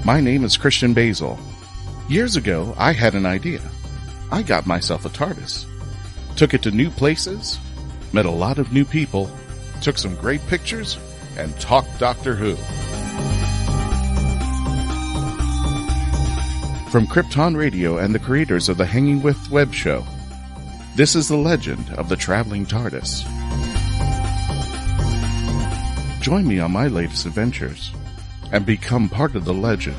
My name is Christian Basel. Years ago, I had an idea. I got myself a TARDIS. Took it to new places, met a lot of new people, took some great pictures, and talked Doctor Who. From Krypton Radio and the creators of the Hanging With web show, this is the legend of the Traveling TARDIS. Join me on my latest adventures and become part of the legend.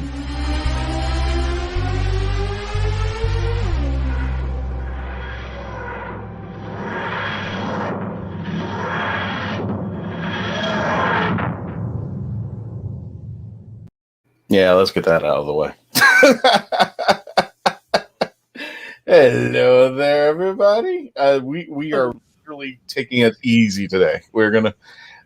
Yeah, let's get that out of the way. Hello there, everybody. We are really taking it easy today.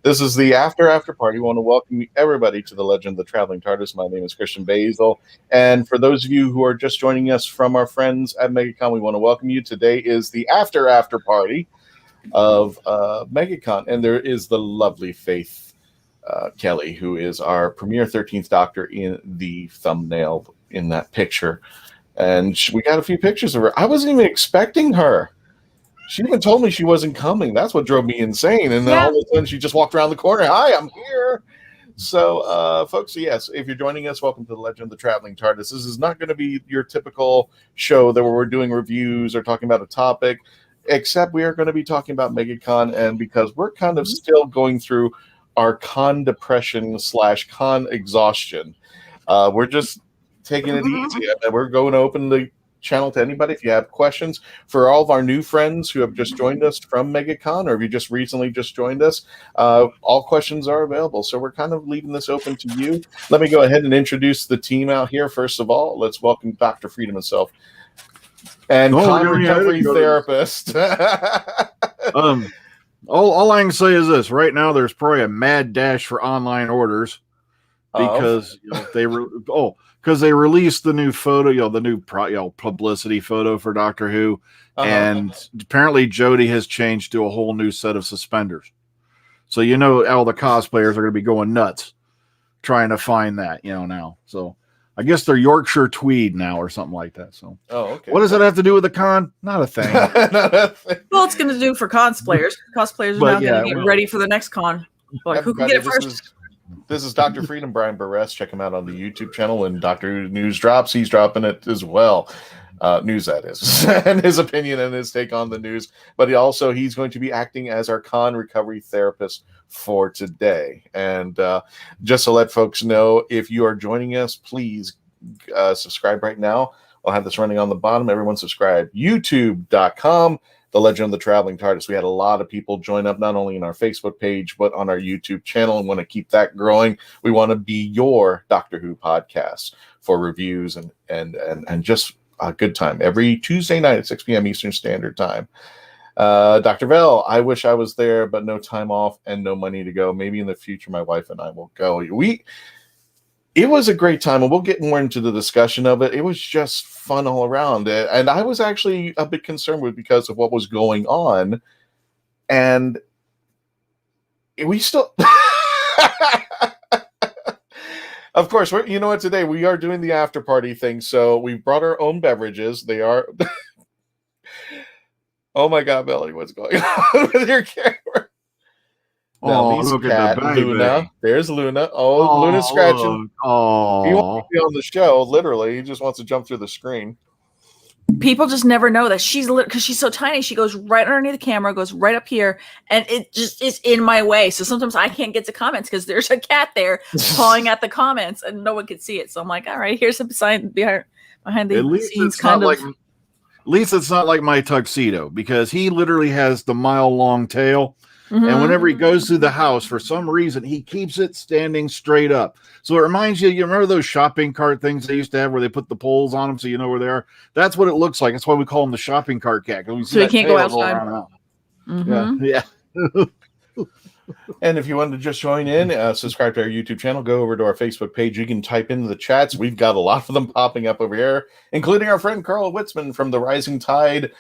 This is the after party. We want to welcome everybody to the Legend of the Traveling TARDIS. My name is Christian Basel. And for those of you who are just joining us from our friends at MegaCon, we want to welcome you. Today is the after party of MegaCon. And there is the lovely Faith Kelly, who is our premier 13th Doctor in the thumbnail in that picture. And we got a few pictures of her. I wasn't even expecting her. She even told me she wasn't coming. That's what drove me insane. And then all of a sudden, she just walked around the corner. Hi, I'm here. So, folks, yes, if you're joining us, welcome to the Legend of the Traveling TARDIS. This is not going to be your typical show where we're doing reviews or talking about a topic, except we are going to be talking about MegaCon. And because we're kind of still going through our con depression / con exhaustion, we're just taking it easy. And we're going to open the channel to anybody if you have questions. For all of our new friends who have just joined us from MegaCon, or if you just recently joined us, all questions are available. So we're kind of leaving this open to you. Let me go ahead and introduce the team out here. First of all, let's welcome Dr. Freedom himself and con recovery therapist. All I can say is this: right now, there's probably a mad dash for online orders because because they released the new photo, the new publicity photo for Doctor Who, and apparently Jodie has changed to a whole new set of suspenders. So all the cosplayers are going to be going nuts trying to find that now. So I guess they're Yorkshire tweed now or something like that. So okay. What does that have to do with the con? Not a thing. Well, it's going to do for cosplayers. Cosplayers are now going to get ready for the next con. Like, who can get it first? This is Dr. Freedom, Brian Burress. Check him out on the YouTube channel. When Doctor Who news drops, he's dropping it as well. News, that is, and his opinion and his take on the news. But he's going to be acting as our con recovery therapist for today. And just to let folks know, if you are joining us, please subscribe right now. I'll have this running on the bottom. Everyone subscribe. YouTube.com. The Legend of the Traveling TARDIS. We had a lot of people join up, not only in our Facebook page, but on our YouTube channel, and want to keep that growing. We want to be your Doctor Who podcast for reviews and just a good time. Every Tuesday night at 6 p.m. Eastern Standard Time. Dr. Vell, I wish I was there, but no time off and no money to go. Maybe in the future, my wife and I will go. It was a great time, and we'll get more into the discussion of it. It was just fun all around. And I was actually a bit concerned because of what was going on. And we still... Of course, today we are doing the after party thing. So we brought our own beverages. They are... Oh my God, Melody, what's going on with your camera? Look cat, at the Luna. There's Luna. Luna's scratching. He wants to be on the show, literally. He just wants to jump through the screen. People just never know that because she's so tiny. She goes right underneath the camera, goes right up here, and it just is in my way. So sometimes I can't get to comments because there's a cat there pawing at the comments, and no one can see it. So I'm like, all right, here's some sign behind the scenes kind of. At least it's not like my tuxedo, because he literally has the mile-long tail. And whenever he goes through the house, for some reason, he keeps it standing straight up. So it reminds you remember those shopping cart things they used to have where they put the poles on them so you know where they are? That's what it looks like. That's why we call him the shopping cart cat. So he can't go outside. Yeah. And if you want to just join in, subscribe to our YouTube channel, go over to our Facebook page. You can type into the chats. We've got a lot of them popping up over here, including our friend Carl Witzman from the Rising Tide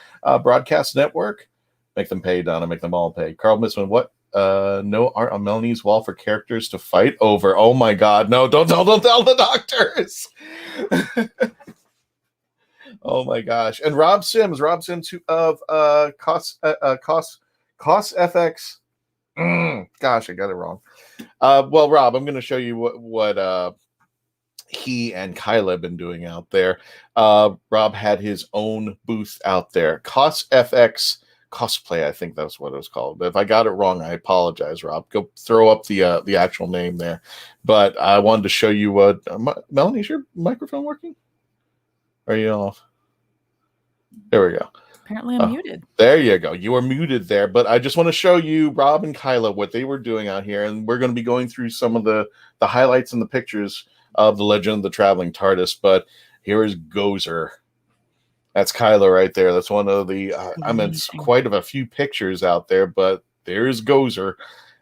Broadcast Network. Make them pay, Donna. Make them all pay. Carl Witzman, what? No art on Melanie's wall for characters to fight over. Oh my God. No, don't tell the doctors. Oh my gosh! And Rob Sims of Cost FX. Gosh, I got it wrong. Well, Rob, I'm going to show you what he and Kyla have been doing out there. Rob had his own booth out there. Cost FX Cosplay, I think that's what it was called. If I got it wrong, I apologize, Rob. Go throw up the actual name there. But I wanted to show you what Melanie, is your microphone working? Are you off? There we go. Apparently I'm muted. There you go. You are muted there. But I just want to show you Rob and Kyla what they were doing out here, and we're going to be going through some of the highlights and the pictures of the Legend of the Traveling TARDIS. But here is Gozer. That's Kyla right there. That's one of the, I mean, quite of a few pictures out there, but there's Gozer.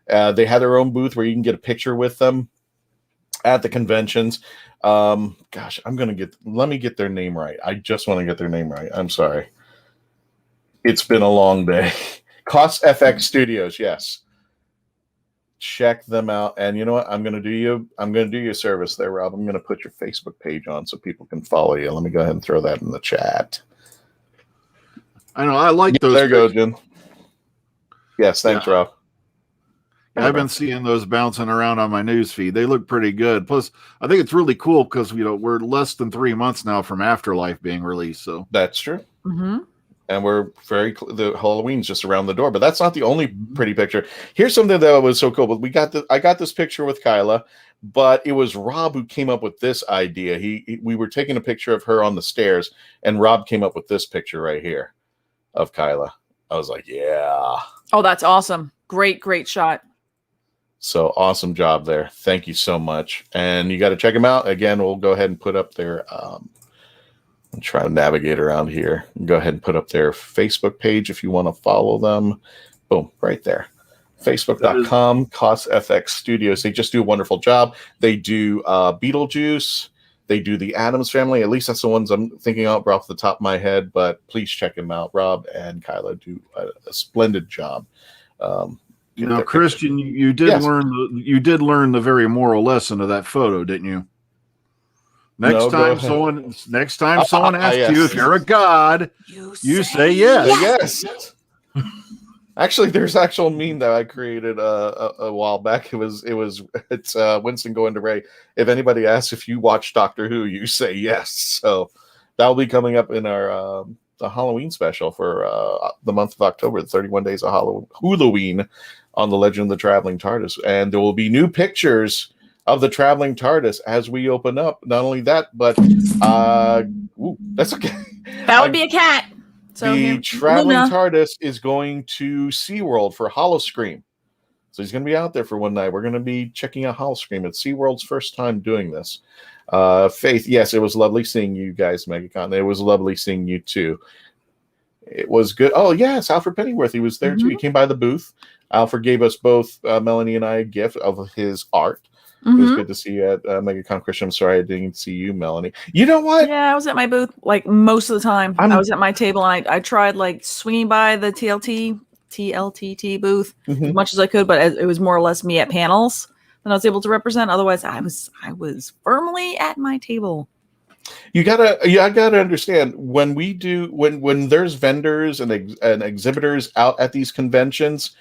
They had their own booth where you can get a picture with them at the conventions. Gosh, let me get their name right. I just want to get their name right. I'm sorry. It's been a long day. Cost FX Studios, yes. Check them out. And you know what? I'm gonna do you a service there, Rob. I'm gonna put your Facebook page on so people can follow you. Let me go ahead and throw that in the chat. I know I like those. There you go, Jim. Yes, thanks, Rob. I've been seeing those bouncing around on my news feed. They look pretty good. Plus, I think it's really cool because we're less than 3 months now from Afterlife being released. So that's true. Mm-hmm. And we're the Halloween's just around the door, but that's not the only pretty picture. Here's something that was so cool. But I got this picture with Kyla, but it was Rob who came up with this idea. We were taking a picture of her on the stairs, and Rob came up with this picture right here of Kyla. I was like, yeah. Oh, that's awesome. Great shot. So awesome job there. Thank you so much. And you got to check them out. Again, we'll go ahead and put up their I'm trying to navigate around here. Go ahead and put up their Facebook page if you want to follow them. Boom, right there. Facebook.com, Cost FX Studios. They just do a wonderful job. They do Beetlejuice. They do the Addams Family. At least that's the ones I'm thinking of off the top of my head. But please check them out. Rob and Kyla do a splendid job. Christian, you did learn the very moral lesson of that photo, didn't you? Next time someone asks you if you're a god, you say yes. Yes. Actually, there's actual meme that I created a while back. It's Winston going to Ray. If anybody asks if you watch Doctor Who, you say yes. So that'll be coming up in our the Halloween special for the month of October, the 31 days of Halloween on the Legend of the Traveling TARDIS, and there will be new pictures of the Traveling TARDIS as we open up. Not only that, but that's okay. That would be a cat. So the Traveling TARDIS is going to SeaWorld for Howl-O-Scream. So he's going to be out there for one night. We're going to be checking out Howl-O-Scream. It's SeaWorld's first time doing this. Faith, yes, it was lovely seeing you guys, MegaCon. It was lovely seeing you too. It was good. Oh, yes, Alfred Pennyworth. He was there too. He came by the booth. Alfred gave us both, Melanie and I, a gift of his art. It was good to see you at MegaCon. Christian, I'm sorry I didn't see you, Melanie. You know what? Yeah, I was at my booth like most of the time. I was at my table and I tried like swinging by the TLTT booth as much as I could, but it was more or less me at panels that I was able to represent. Otherwise, I was firmly at my table. I gotta understand when there's vendors and exhibitors out at these conventions.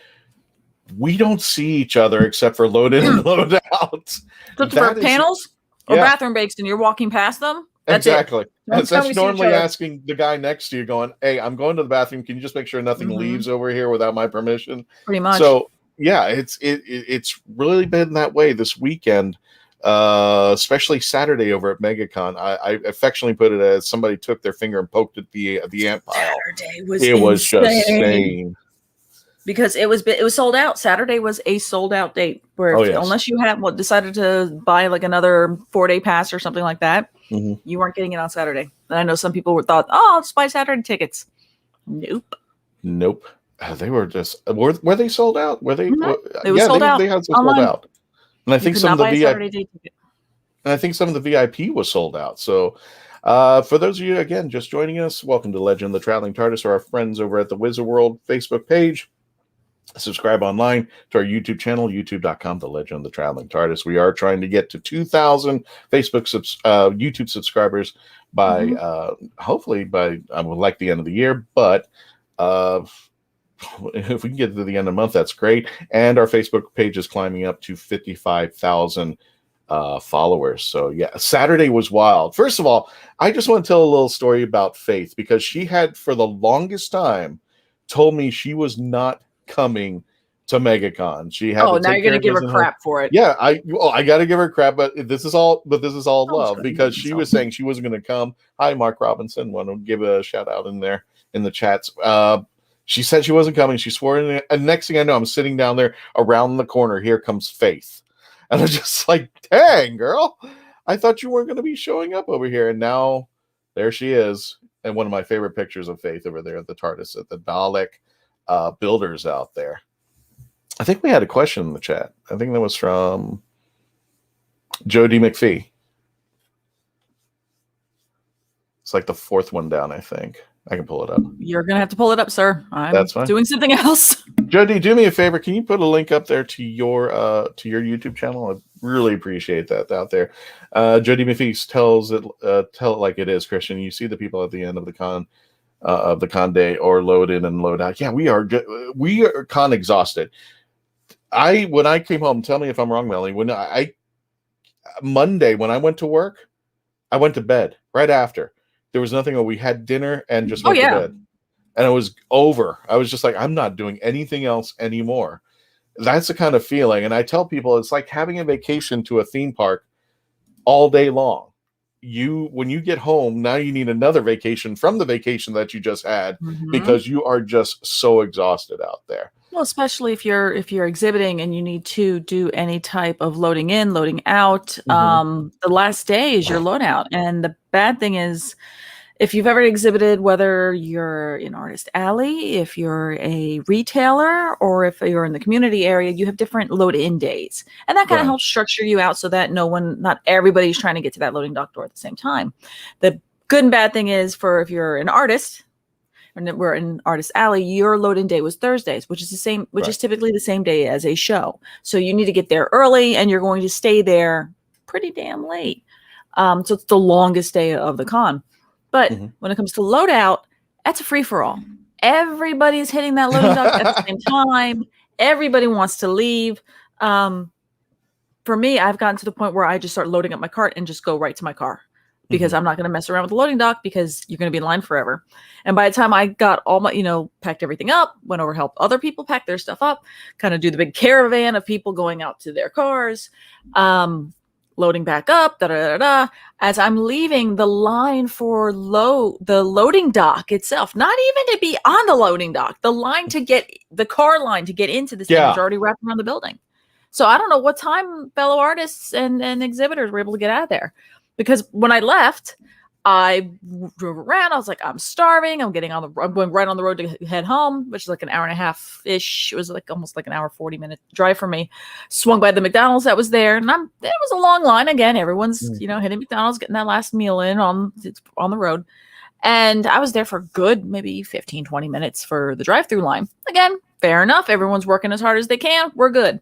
We don't see each other except for load in and load out. Except for panels or bathroom breaks, and you're walking past them. That's exactly. That's normally other. asking the guy next to you, going, "Hey, I'm going to the bathroom. Can you just make sure nothing leaves over here without my permission?" Pretty much. So yeah, it's really been that way this weekend, especially Saturday over at MegaCon. I affectionately put it as somebody took their finger and poked at the ant pile. Saturday was just insane. Because it was sold out. Saturday was a sold out date. Where unless you had decided to buy like another 4-day pass or something like that, you weren't getting it on Saturday. And I know some people thought, "Oh, I'll just buy Saturday tickets." Nope. They were just were they sold out? Were they? It was sold out. They had sold out. And I think some of the VIP. And I think some of the VIP was sold out. So. For those of you again just joining us, welcome to Legend of the Traveling TARDIS, or our friends over at the Wizard World Facebook page. Subscribe online to our YouTube channel, youtube.com, The Legend of the Traveling TARDIS. We are trying to get to 2,000 YouTube subscribers by, hopefully by, I would like the end of the year, but if we can get to the end of the month, that's great. And our Facebook page is climbing up to 55,000 followers. So yeah, Saturday was wild. First of all, I just want to tell a little story about Faith, because she had for the longest time told me she was not coming to MegaCon. She had. Oh, now you're gonna give her crap for it. Yeah, I got to give her crap, but this is all love, because she was saying she wasn't going to come. Hi, Mark Robinson. Want to give a shout out in there in the chats. She said she wasn't coming. She swore in it. And next thing I know, I'm sitting down there around the corner. Here comes Faith. And I'm just like, dang, girl, I thought you weren't going to be showing up over here. And now there she is. And one of my favorite pictures of Faith over there at the TARDIS, at the Dalek builders out there. I think we had a question in the chat. I think that was from Joe D. McPhee. It's like the fourth one down, I think. I can pull it up. You're going to have to pull it up, sir. That's fine. Doing something else. Jody, do me a favor. Can you put a link up there to your YouTube channel? I really appreciate that out there. Jody McPhee tells it like it is, Christian. You see the people at the end of the con day, or load in and load out. Yeah, we are con exhausted. When I came home, tell me if I'm wrong, Melanie. Monday when I went to work, I went to bed right after. There was nothing. We had dinner and just went to bed. And it was over. I was just like, I'm not doing anything else anymore. That's the kind of feeling. And I tell people it's like having a vacation to a theme park all day long. When you get home, now you need another vacation from the vacation that you just had, because you are just so exhausted out there. Well, especially if you're exhibiting and you need to do any type of loading in, loading out. The last day is your loadout. And the bad thing is, if you've ever exhibited, whether you're in Artist Alley, if you're a retailer, or if you're in the community area, you have different load-in days. And that kind of helps structure you out so that not everybody's trying to get to that loading dock door at the same time. The good and bad thing is, if you're an artist, and we're in Artist Alley, your load-in day was Thursdays, which is is typically the same day as a show. So you need to get there early, and you're going to stay there pretty damn late. So it's the longest day of the con. But when it comes to loadout, that's a free-for-all. Everybody's hitting that loading dock at the same time. Everybody wants to leave. For me, I've gotten to the point where I just start loading up my cart and just go right to my car, because I'm not going to mess around with the loading dock, because you're going to be in line forever. And by the time I got all my, packed everything up, went over, helped other people pack their stuff up, kind of do the big caravan of people going out to their cars, loading back up, as I'm leaving, the line for the loading dock itself, not even to be on the loading dock, the car line to get into the stage already wrapped around the building. So I don't know what time fellow artists and exhibitors were able to get out of there. Because when I left, I drove around. I was like, I'm starving. I'm going right on the road to head home, which is like an hour and a half ish. It was like almost like an hour, 40-minute drive for me. Swung by the McDonald's that was there, and it was a long line again. Everyone's hitting McDonald's, getting that last meal in on the road. And I was there for good maybe 15, 20 minutes for the drive-through line. Again, fair enough. Everyone's working as hard as they can. We're good.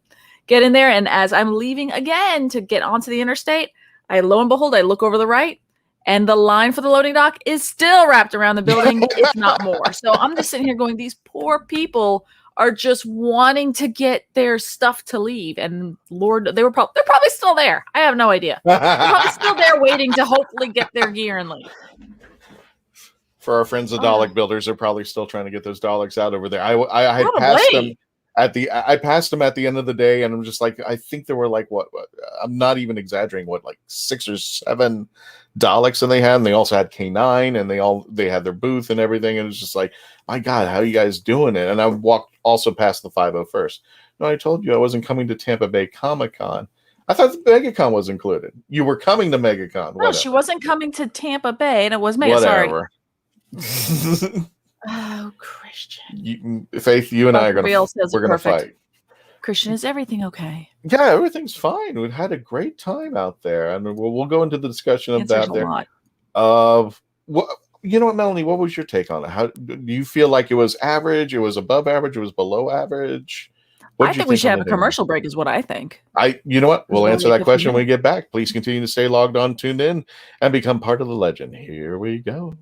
Get in there, and as I'm leaving again to get onto the interstate, lo and behold, I look over the right, and the line for the loading dock is still wrapped around the building, if not more. So I'm just sitting here going, these poor people are just wanting to get their stuff to leave. And Lord, they're probably still there. I have no idea. They're probably still there waiting to hopefully get their gear and leave. For our friends, the Dalek builders, are probably still trying to get those Daleks out over there. I had passed them. I passed them at the end of the day, and I'm just like, I think there were like what I'm not even exaggerating, like 6 or 7 Daleks, and they had, and they also had K9, and they had their booth and everything, and it was just like, my God, how are you guys doing it? And I walked also past the 501st. No, I told you I wasn't coming to Tampa Bay Comic-Con. I thought the MegaCon was included. You were coming to MegaCon. No, she wasn't coming to Tampa Bay, and it was Mega. Whatever. Sorry. Oh, Christian. Faith, you and I are going to fight. Christian, is everything okay? Yeah, everything's fine. We've had a great time out there, and we'll go into the discussion of that there. You know what, Melanie? What was your take on it? How do you feel like it was average? It was above average? It was below average? I think we should have a commercial break, is what I think. You know what? We'll answer that question when we get back. Please continue to stay logged on, tuned in, and become part of the legend. Here we go.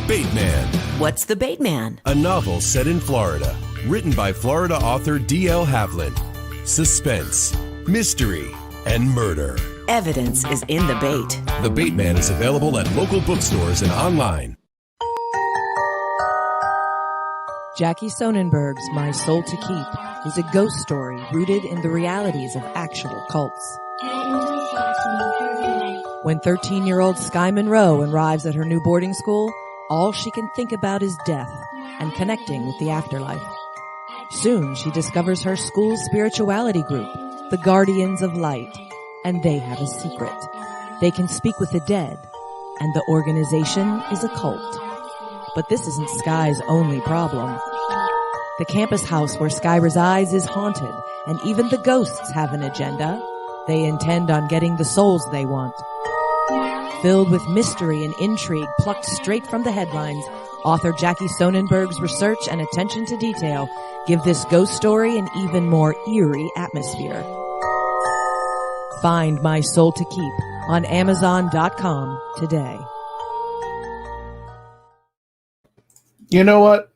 Bateman. What's the Bateman? A novel set in Florida, written by Florida author D.L. Havlin. Suspense, mystery, and murder. Evidence is in the bait. The Bateman is available at local bookstores and online. Jackie Sonnenberg's My Soul to Keep is a ghost story rooted in the realities of actual cults. When 13-year-old Sky Monroe arrives at her new boarding school, all she can think about is death and connecting with the afterlife. Soon she discovers her school's spirituality group, the Guardians of Light, and they have a secret. They can speak with the dead, and the organization is a cult. But this isn't Sky's only problem. The campus house where Sky resides is haunted, and even the ghosts have an agenda. They intend on getting the souls they want. Filled with mystery and intrigue plucked straight from the headlines, author Jackie Sonnenberg's research and attention to detail give this ghost story an even more eerie atmosphere. Find My Soul to Keep on Amazon.com today. You know what?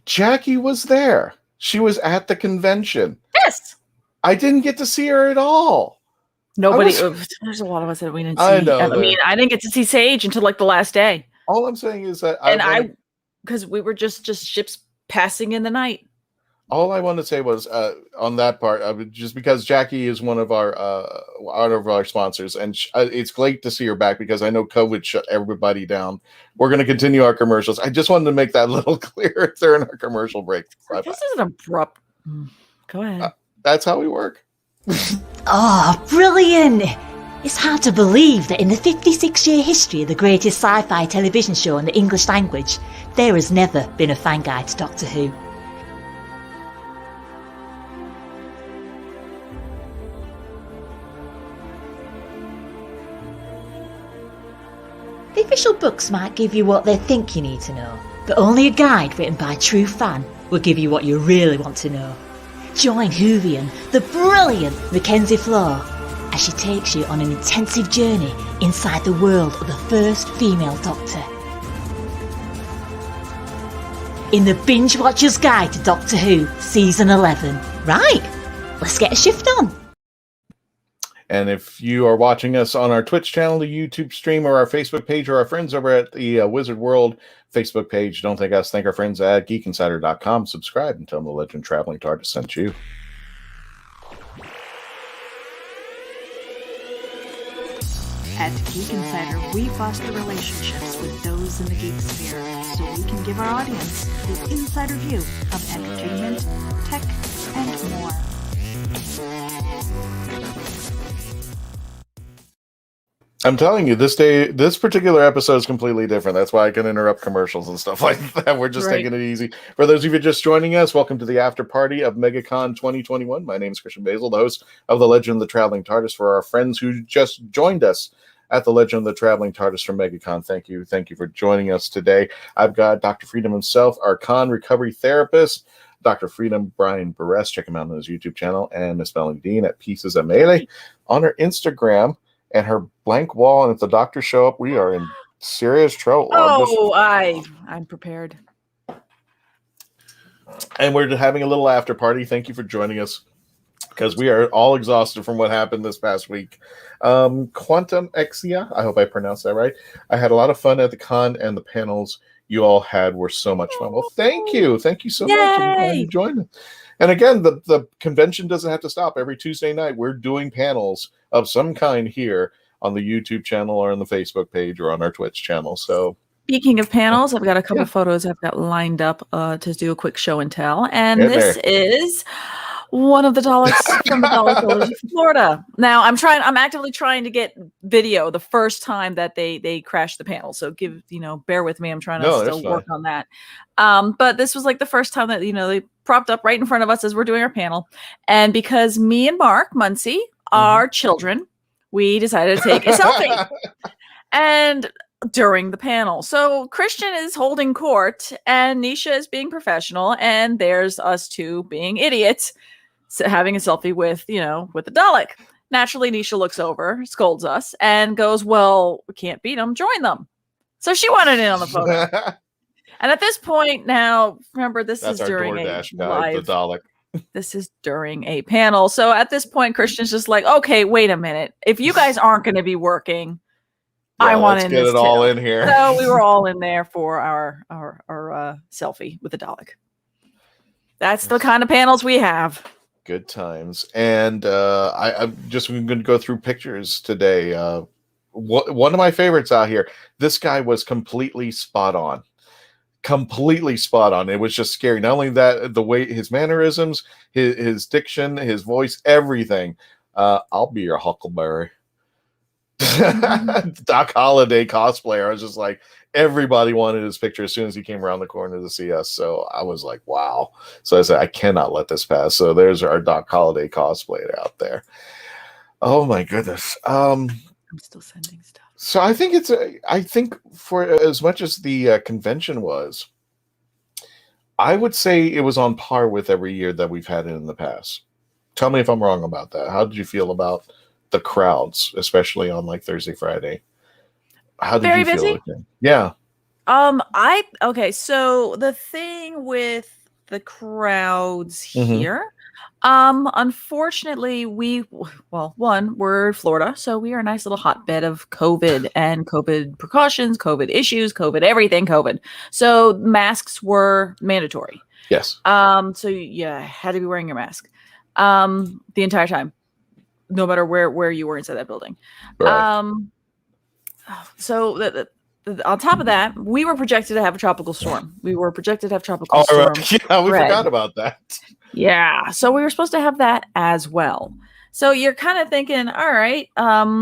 Jackie was there. She was at the convention. Yes. I didn't get to see her at all. Nobody. There's a lot of us that we didn't see. I know. I mean, I didn't get to see Sage until like the last day. All I'm saying is that because we were just ships passing in the night. All I want to say was on that part, just because Jackie is one of our sponsors, and it's great to see her back because I know COVID shut everybody down. We're going to continue our commercials. I just wanted to make that little clear during our commercial break. This is an abrupt. Go ahead. That's how we work. Oh, brilliant! It's hard to believe that in the 56-year history of the greatest sci-fi television show in the English language, there has never been a fan guide to Doctor Who. The official books might give you what they think you need to know, but only a guide written by a true fan will give you what you really want to know. Join WHOvian, the brilliant Mackenzie Flaw, as she takes you on an intensive journey inside the world of the first female Doctor. In the Binge Watcher's Guide to Doctor Who, Season 11. Right, let's get a shift on. And if you are watching us on our Twitch channel, the YouTube stream, or our Facebook page, or our friends over at the Wizard World Facebook page, don't thank us, thank our friends at geekinsider.com. Subscribe and tell them the legend Traveling TARDIS sent you. At Geek Insider, we foster relationships with those in the geek sphere so we can give our audience the insider view of entertainment, tech, and more. I'm telling you, this particular episode is completely different. That's why I can interrupt commercials and stuff like that. We're just taking it easy. For those of you just joining us, welcome to the after party of MegaCon 2021. My name is Christian Basel, the host of The Legend of the Traveling TARDIS. For our friends who just joined us at The Legend of the Traveling TARDIS from MegaCon, thank you for joining us today. I've got Dr. Freedom himself, our con recovery therapist, Dr. Freedom, Brian Barres. Check him out on his YouTube channel, and Miss Melanie Dean at Pieces of Melee on her Instagram. And her blank wall, and if the doctors show up, we are in serious trouble. I'm prepared. And we're having a little after party. Thank you for joining us, because we are all exhausted from what happened this past week. Quantum Exia, I hope I pronounced that right. I had a lot of fun at the con, and the panels you all had were so much fun. Well, thank you so much. I'm glad you joined us. And again, the convention doesn't have to stop. Every Tuesday night, we're doing panels of some kind here on the YouTube channel or on the Facebook page or on our Twitch channel. So, speaking of panels, I've got a couple photos I've got lined up to do a quick show and tell. And this is one of the Daleks from the Dalek Village of Florida. Now, I'm actively trying to get video the first time that they crashed the panel. So bear with me. I'm trying to still work on that. But this was like the first time that, they propped up right in front of us as we're doing our panel. And because me and Mark Muncie, our children, we decided to take a selfie. And during the panel, so Christian is holding court and Nisha is being professional, and there's us two being idiots having a selfie with the Dalek. Naturally, Nisha looks over, scolds us, and goes, well, we can't beat them, join them. So she wanted in on the photo. And at this point now, remember, this is during DoorDash a guy, live, the Dalek. this is during a panel. So at this point, Christian's just like, okay, wait a minute. If you guys aren't going to be working, I want to in get this it all too. in here. So we were all in there for our selfie with the Dalek. That's the kind of panels we have. Good times. And I'm just going to go through pictures today. One of my favorites out here. This guy was completely spot on. Completely spot on. It was just scary. Not only that, the way his mannerisms, his diction, his voice, everything. I'll be your Huckleberry. Doc Holliday cosplayer. I was just like, everybody wanted his picture as soon as he came around the corner to see us. So I was like, wow. So I said, I cannot let this pass. So there's our Doc Holliday cosplayer out there. Oh my goodness. I'm still sending stuff. So I think I think for as much as the convention was, I would say it was on par with every year that we've had it in the past. Tell me if I'm wrong about that. How did you feel about the crowds, especially on like Thursday, Friday? How did you feel with it? Yeah. So the thing with the crowds here, unfortunately, we're Florida, so we are a nice little hotbed of COVID and COVID precautions, COVID issues, COVID everything, COVID. So masks were mandatory. Yes. So yeah, had to be wearing your mask the entire time, no matter where you were inside that building. Right. So on top of that, we were projected to have a tropical storm. We were projected to have tropical storm. Right. Yeah, we forgot about that. Yeah, so we were supposed to have that as well. So you're kind of thinking, all right, are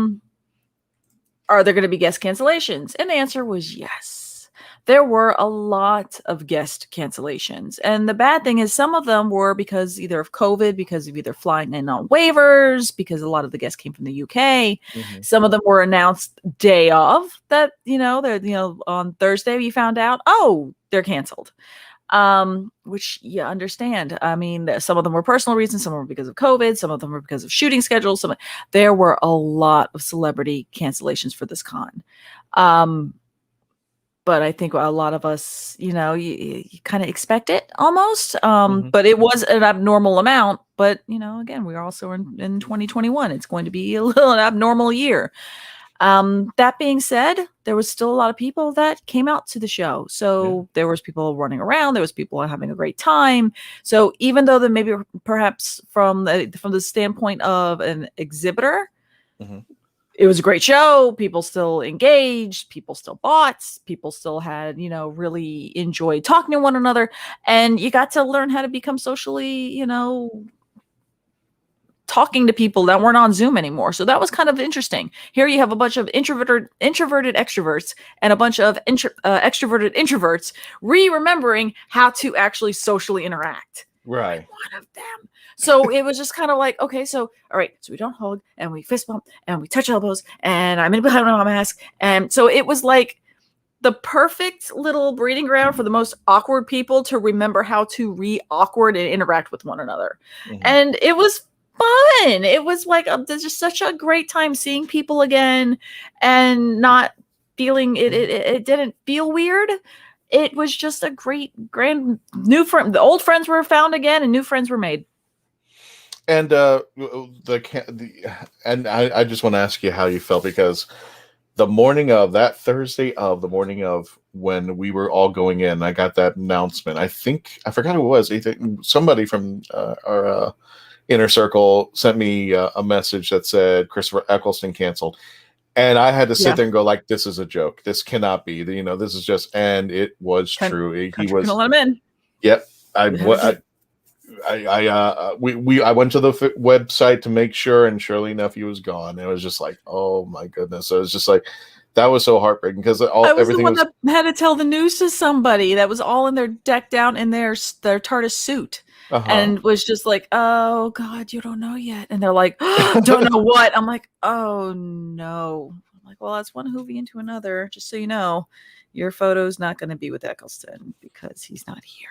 there going to be guest cancellations? And the answer was yes. There were a lot of guest cancellations. And the bad thing is some of them were because either of COVID, because of either flying in on waivers, because a lot of the guests came from the UK. Mm-hmm. Some of them were announced day of that, they're, on Thursday you found out, they're canceled. Which you understand. I mean, some of them were personal reasons, some were because of COVID, some of them were because of shooting schedules. There were a lot of celebrity cancellations for this con. But I think a lot of us, you kind of expect it almost. But it was an abnormal amount. But, again, we're also in 2021. It's going to be a little abnormal year. That being said, there was still a lot of people that came out to the show. So there was people running around. There was people having a great time. So even though that maybe perhaps from the standpoint of an exhibitor, it was a great show. People still engaged. People still bought. People still had, really enjoyed talking to one another. And you got to learn how to become socially, talking to people that weren't on Zoom anymore. So that was kind of interesting. Here you have a bunch of introverted extroverts and a bunch of extroverted introverts remembering how to actually socially interact. Right. One of them. So it was just kind of like, okay, so all right, so we don't hug and we fist bump and we touch elbows and I'm in behind my mask. And so it was like the perfect little breeding ground for the most awkward people to remember how to awkward and interact with one another. And it was fun. It was like there's just such a great time seeing people again and not feeling it didn't feel weird. It was just a great grand new friend. The old friends were found again and new friends were made. And I just want to ask you how you felt, because the morning of that Thursday the morning of when we were all going in, I got that announcement. I forgot who it was. Somebody from our inner circle sent me a message that said Christopher Eccleston canceled. And I had to sit there and go like, this is a joke. This cannot be, this is just, and it was true. He was, let him in. Yep. I went to the website to make sure, and surely enough, he was gone. It was just like, oh my goodness. So it was just like, that was so heartbreaking because everything was that had to tell the news to somebody that was all in their decked out in their TARDIS suit. and was just like, "Oh God, you don't know yet," and they're like, "Don't know what?" I'm like, "Oh no." I'm like, "Well, that's one Whovian to another. Just so you know, your photo's not going to be with Eccleston because he's not here."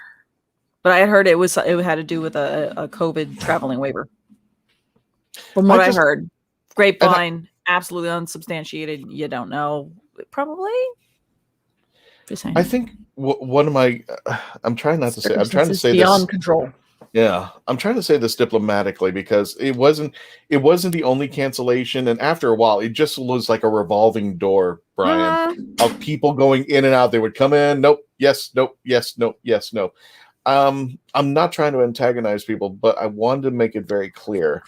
But I had heard it had to do with a COVID traveling waiver. From what I heard, grapevine, absolutely unsubstantiated. You don't know, probably. Just saying. I think one of my, I'm trying to say this beyond control. Yeah, I'm trying to say this diplomatically because it wasn't the only cancellation, and after a while, it just was like a revolving door, Brian, of people going in and out. They would come in, nope, yes, nope, yes, nope, yes, no. I'm not trying to antagonize people, but I wanted to make it very clear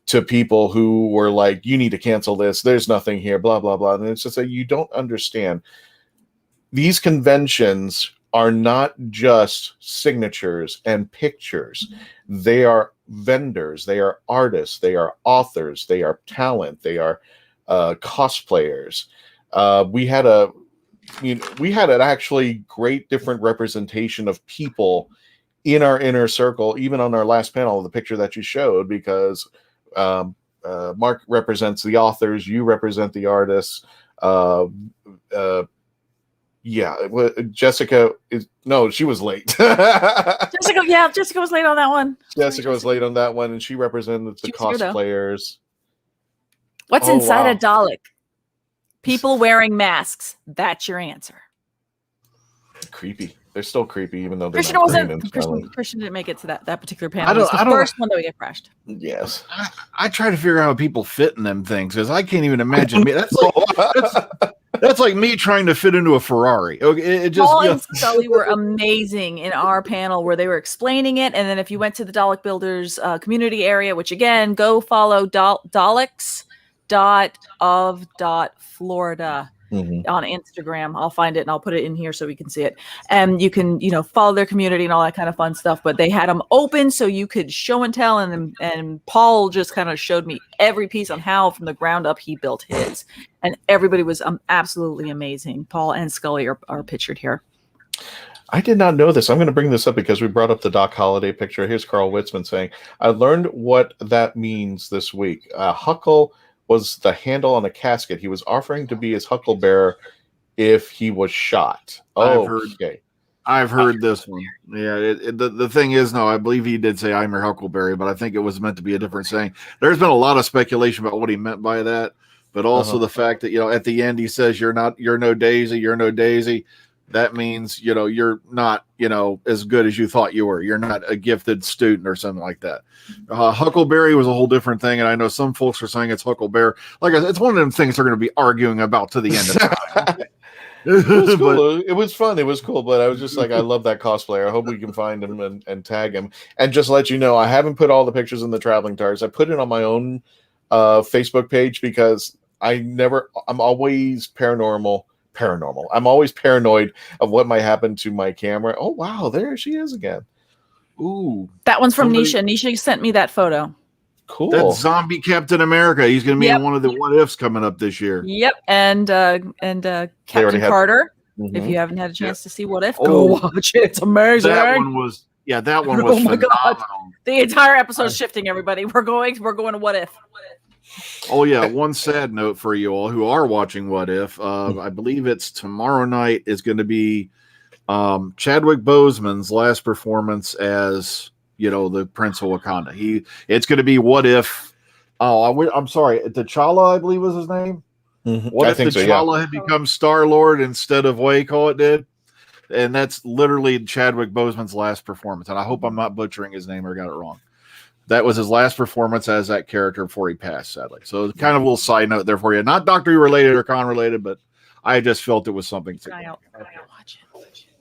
to people who were like, "You need to cancel this. There's nothing here." Blah blah blah, and it's just that you don't understand. These conventions are not just signatures and pictures. They are vendors, they are artists, they are authors, they are talent, they are cosplayers. We had an actually great different representation of people in our inner circle, even on our last panel, the picture that you showed, because Mark represents the authors, you represent the artists. Jessica she was late. Jessica was late on that one. Jessica was late on that one, and she represented the cosplayers. What's inside a Dalek? People wearing masks. That's your answer. Creepy. They're still creepy, even though they're Christian didn't make it to that particular panel. It was the first one that we get crashed. Yes. I try to figure out how people fit in them things because I can't even imagine me. That's like me trying to fit into a Ferrari. Okay, Paul and Scully were amazing in our panel where they were explaining it. And then if you went to the Dalek Builders community area, which again, go follow Daleks.of.Florida on Instagram. I'll find it and I'll put it in here so we can see it. And you can, follow their community and all that kind of fun stuff. But they had them open so you could show and tell. And Paul just kind of showed me every piece on how from the ground up he built his. And everybody was absolutely amazing. Paul and Scully are pictured here. I did not know this. I'm going to bring this up because we brought up the Doc Holliday picture. Here's Carl Witzman saying, "I learned what that means this week. Huckle was the handle on a casket. He was offering to be his hucklebearer if he was shot." I've heard this one. Yeah, the thing is, no, I believe he did say "I'm your huckleberry," but I think it was meant to be a different saying. There's been a lot of speculation about what he meant by that, but also the fact that at the end he says you're no Daisy, you're no Daisy. That means you're not as good as you thought you were. You're not a gifted student or something like that. Huckleberry was a whole different thing, and I know some folks are saying it's Hucklebear. Like I said, it's one of them things they're going to be arguing about to the end of time. It was cool. It was fun. It was cool, but I was just like, I love that cosplayer. I hope we can find him and tag him. And just let you know, I haven't put all the pictures in the Traveling TARDIS. I put it on my own Facebook page because I'm always paranormal. I'm always paranoid of what might happen to my camera. Oh, wow. There she is again. Ooh. That one's from Nisha. Nisha sent me that photo. Cool. That's Zombie Captain America. He's going to be in one of the What Ifs coming up this year. Yep. And Captain Carter. If you haven't had a chance to see What If, go watch it. It's amazing. That one was phenomenal. God. The entire episode's shifting, everybody. We're going to What If. Oh yeah, one sad note for you all who are watching What If. I believe it's tomorrow night is going to be Chadwick Boseman's last performance as the Prince of Wakanda. It's going to be What If. I'm sorry, T'Challa, I believe was his name. What if T'Challa had become Star-Lord instead of Koepp did? And that's literally Chadwick Boseman's last performance. And I hope I'm not butchering his name or got it wrong. That was his last performance as that character before he passed, sadly. So kind of a little side note there for you. Not Doctor Who related or con related, but I just felt it was something.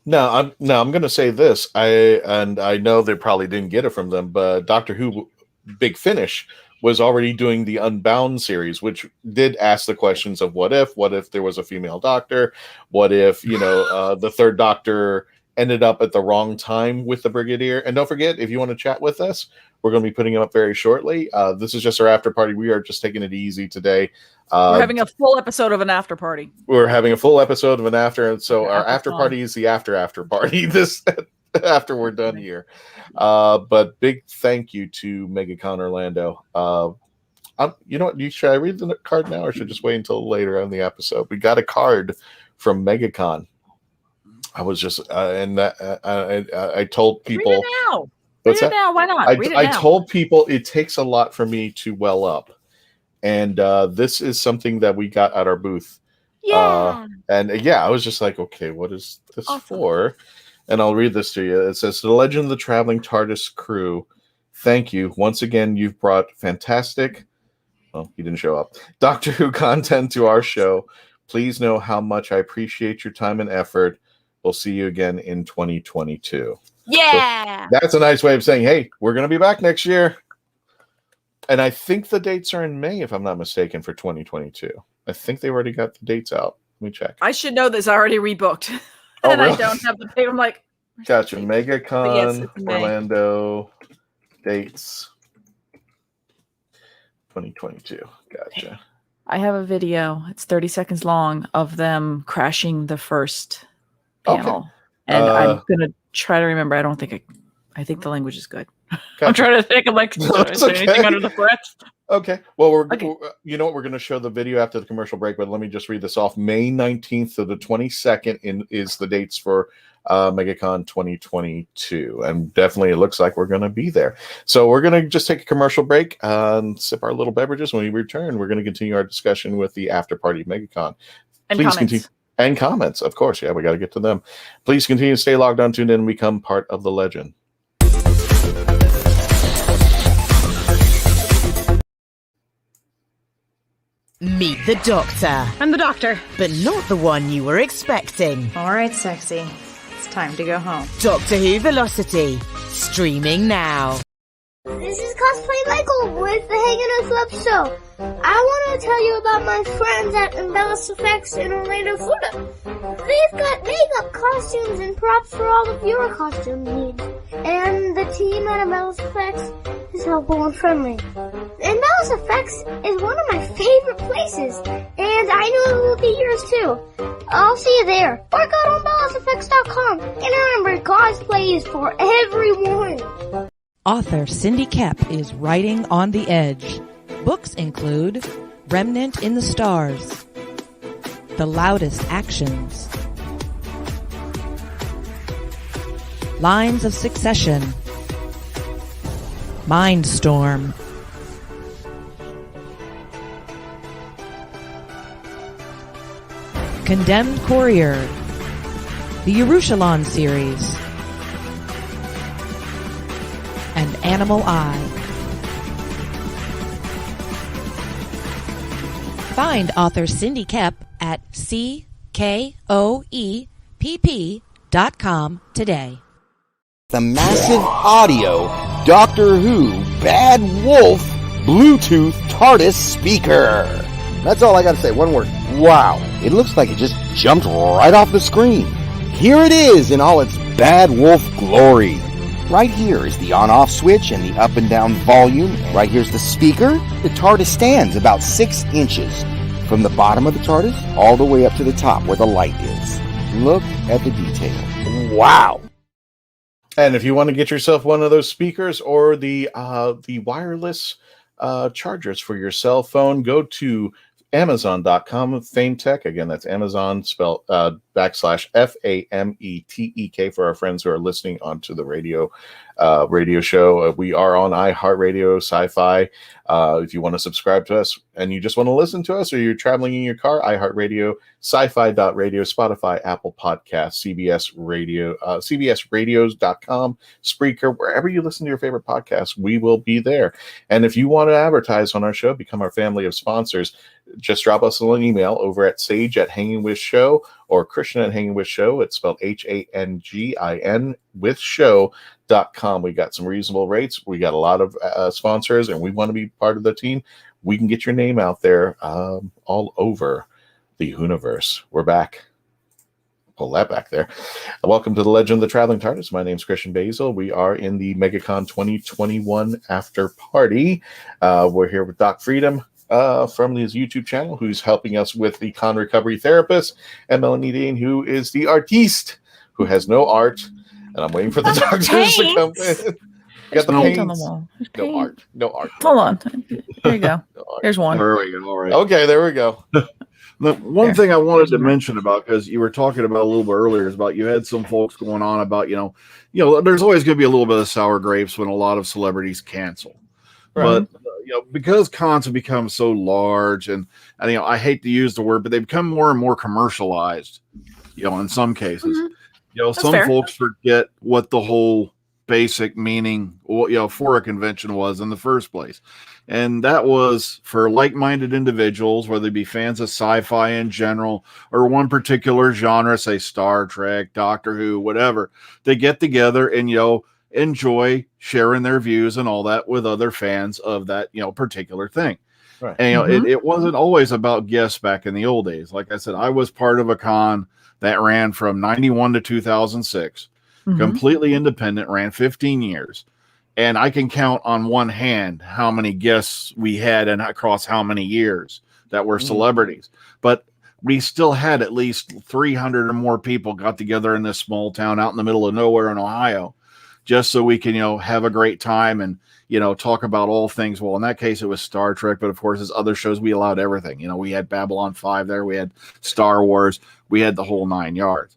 No, I'm going to say this. I know they probably didn't get it from them, but Doctor Who Big Finish was already doing the Unbound series, which did ask the questions of what if there was a female doctor? What if, the third Doctor ended up at the wrong time with the Brigadier? And don't forget, if you want to chat with us, we're going to be putting it up very shortly. This is just our after party. We are just taking it easy today. We're having a full episode of an after party. We're having a full episode of an after, and so our after party is the after party. after we're done here. But big thank you to MegaCon Orlando. You know what? Should I read the card now, or should I just wait until later on the episode? We got a card from MegaCon. I was just I told people. Read it now. Read it now. Why not? Read it now. I told people it takes a lot for me to well up, and this is something that we got at our booth. Yeah. I was just like, okay, what is this for? And I'll read this to you. It says, "To the Legend of the Traveling TARDIS crew, thank you once again. You've brought fantastic." Well, he didn't show up. Doctor Who content to our show. Please know how much I appreciate your time and effort. We'll see you again in 2022. Yeah. So that's a nice way of saying, hey, we're going to be back next year. And I think the dates are in May, if I'm not mistaken, for 2022. I think they already got the dates out. Let me check. I should know this. I already rebooked. And really? I don't have the paper. I'm like, gotcha. MegaCon yes, Orlando dates 2022. Gotcha. I have a video. It's 30 seconds long of them crashing the first panel. Okay. And I'm going to try to remember. I think the language is good. Gotcha. I'm trying to think. I'm like, is there anything under the breath? Okay. Well, you know what? We're going to show the video after the commercial break, but let me just read this off. May 19th to the 22nd is the dates for MegaCon 2022. And definitely it looks like we're going to be there. So we're going to just take a commercial break and sip our little beverages. When we return, we're going to continue our discussion with the after party MegaCon. And Please comments. continue. And comments, of course. Yeah, we got to get to them. Please continue to stay logged on, tuned in, and become part of the legend. Meet the Doctor. I'm the Doctor. But not the one you were expecting. All right, sexy. It's time to go home. Doctor Who Velocity. Streaming now. This is Cosplay Michael with the Hanging Out Club Show. I want to tell you about my friends at Embellis Effects in Orlando, Florida. They've got makeup, costumes, and props for all of your costume needs. And the team at Embellis Effects is helpful and friendly. Embellis Effects is one of my favorite places, and I know it will be yours too. I'll see you there. Or go to embelliseffects.com. And remember, cosplay is for everyone. Author Cindy Koepp is writing on the edge. Books include Remnant in the Stars, The Loudest Actions, Lines of Succession, Mindstorm, Condemned Courier, the Yerushalayim series, and Animal Eye. Find author Cindy Koepp at CKOEPP.com today. The massive audio Doctor Who Bad Wolf Bluetooth TARDIS speaker. That's all I gotta say, one word. Wow. It looks like it just jumped right off the screen. Here it is in all its Bad Wolf glory. Right here is the on-off switch and the up and down volume. Right here's the speaker. The TARDIS stands about 6 inches from the bottom of the TARDIS all the way up to the top where the light is. Look at the detail. Wow. And if you want to get yourself one of those speakers or the wireless chargers for your cell phone, go to Amazon.com, FameTek. Again, that's Amazon, spelled /FAMETEK for our friends who are listening onto the radio show. We are on iHeartRadio, Sci-Fi. If you want to subscribe to us and you just want to listen to us, or you're traveling in your car, iHeartRadio, Sci-Fi.radio, Spotify, Apple Podcasts, CBS Radio, CBSRadios.com, Spreaker, wherever you listen to your favorite podcasts, we will be there. And if you want to advertise on our show, become our family of sponsors, just drop us an email over at sage@hangingwithshow or Christian@hangingwithshow. It's spelled HANGIN with show.com. We got some reasonable rates. We got a lot of sponsors, and we want to be part of the team. We can get your name out there all over the Whoniverse. We're back. Pull that back there. Welcome to the Legend of the Traveling TARDIS. My name's Christian Basel. We are in the MegaCon 2021 after party. We're here with Doc Freedom from his YouTube channel, who's helping us with the con recovery therapist, and Melanie Dean, who is the artiste, who has no art. and I'm waiting for the doctors to come in. There's Got the paint on the paints. wall. There's No paint. art. No art. Hold on. There you go. Here's one. There we go. All right. Okay, there we go. The one thing I wanted to mention about, because you were talking about a little bit earlier, is about you had some folks going on about, there's always going to be a little bit of sour grapes when a lot of celebrities cancel. Right. But, because cons have become so large and, I hate to use the word, but they become more and more commercialized, in some cases. That's Some fair. folks forget what the whole basic meaning, for a convention was in the first place. And that was for like-minded individuals, whether they be fans of sci-fi in general or one particular genre, say Star Trek, Doctor Who, whatever. They get together and, enjoy sharing their views and all that with other fans of that, particular thing. Right. And, it wasn't always about guests back in the old days. Like I said, I was part of a con that ran from 91 to 2006. Completely independent, ran 15 years. And I can count on one hand how many guests we had and across how many years that were celebrities. But we still had at least 300 or more people got together in this small town out in the middle of nowhere in Ohio, just so we can, have a great time and, talk about all things. Well, in that case, it was Star Trek, but of course, as other shows, we allowed everything. We had Babylon 5 there, we had Star Wars, we had the whole 9 yards.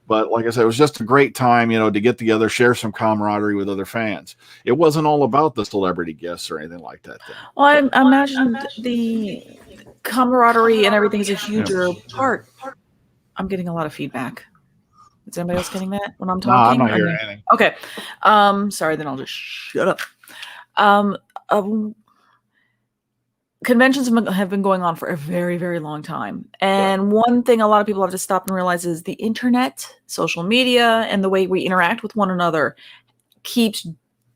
But like I said, it was just a great time, to get together, share some camaraderie with other fans. It wasn't all about the celebrity guests or anything like that. Well, I imagine the camaraderie and everything is a huger part. I'm getting a lot of feedback. Is anybody else getting that when I'm talking? No, I'm not hearing anything. Okay. Sorry, then I'll just shut up. Conventions have been going on for a very, very long time. And one thing a lot of people have to stop and realize is the internet, social media, and the way we interact with one another keeps,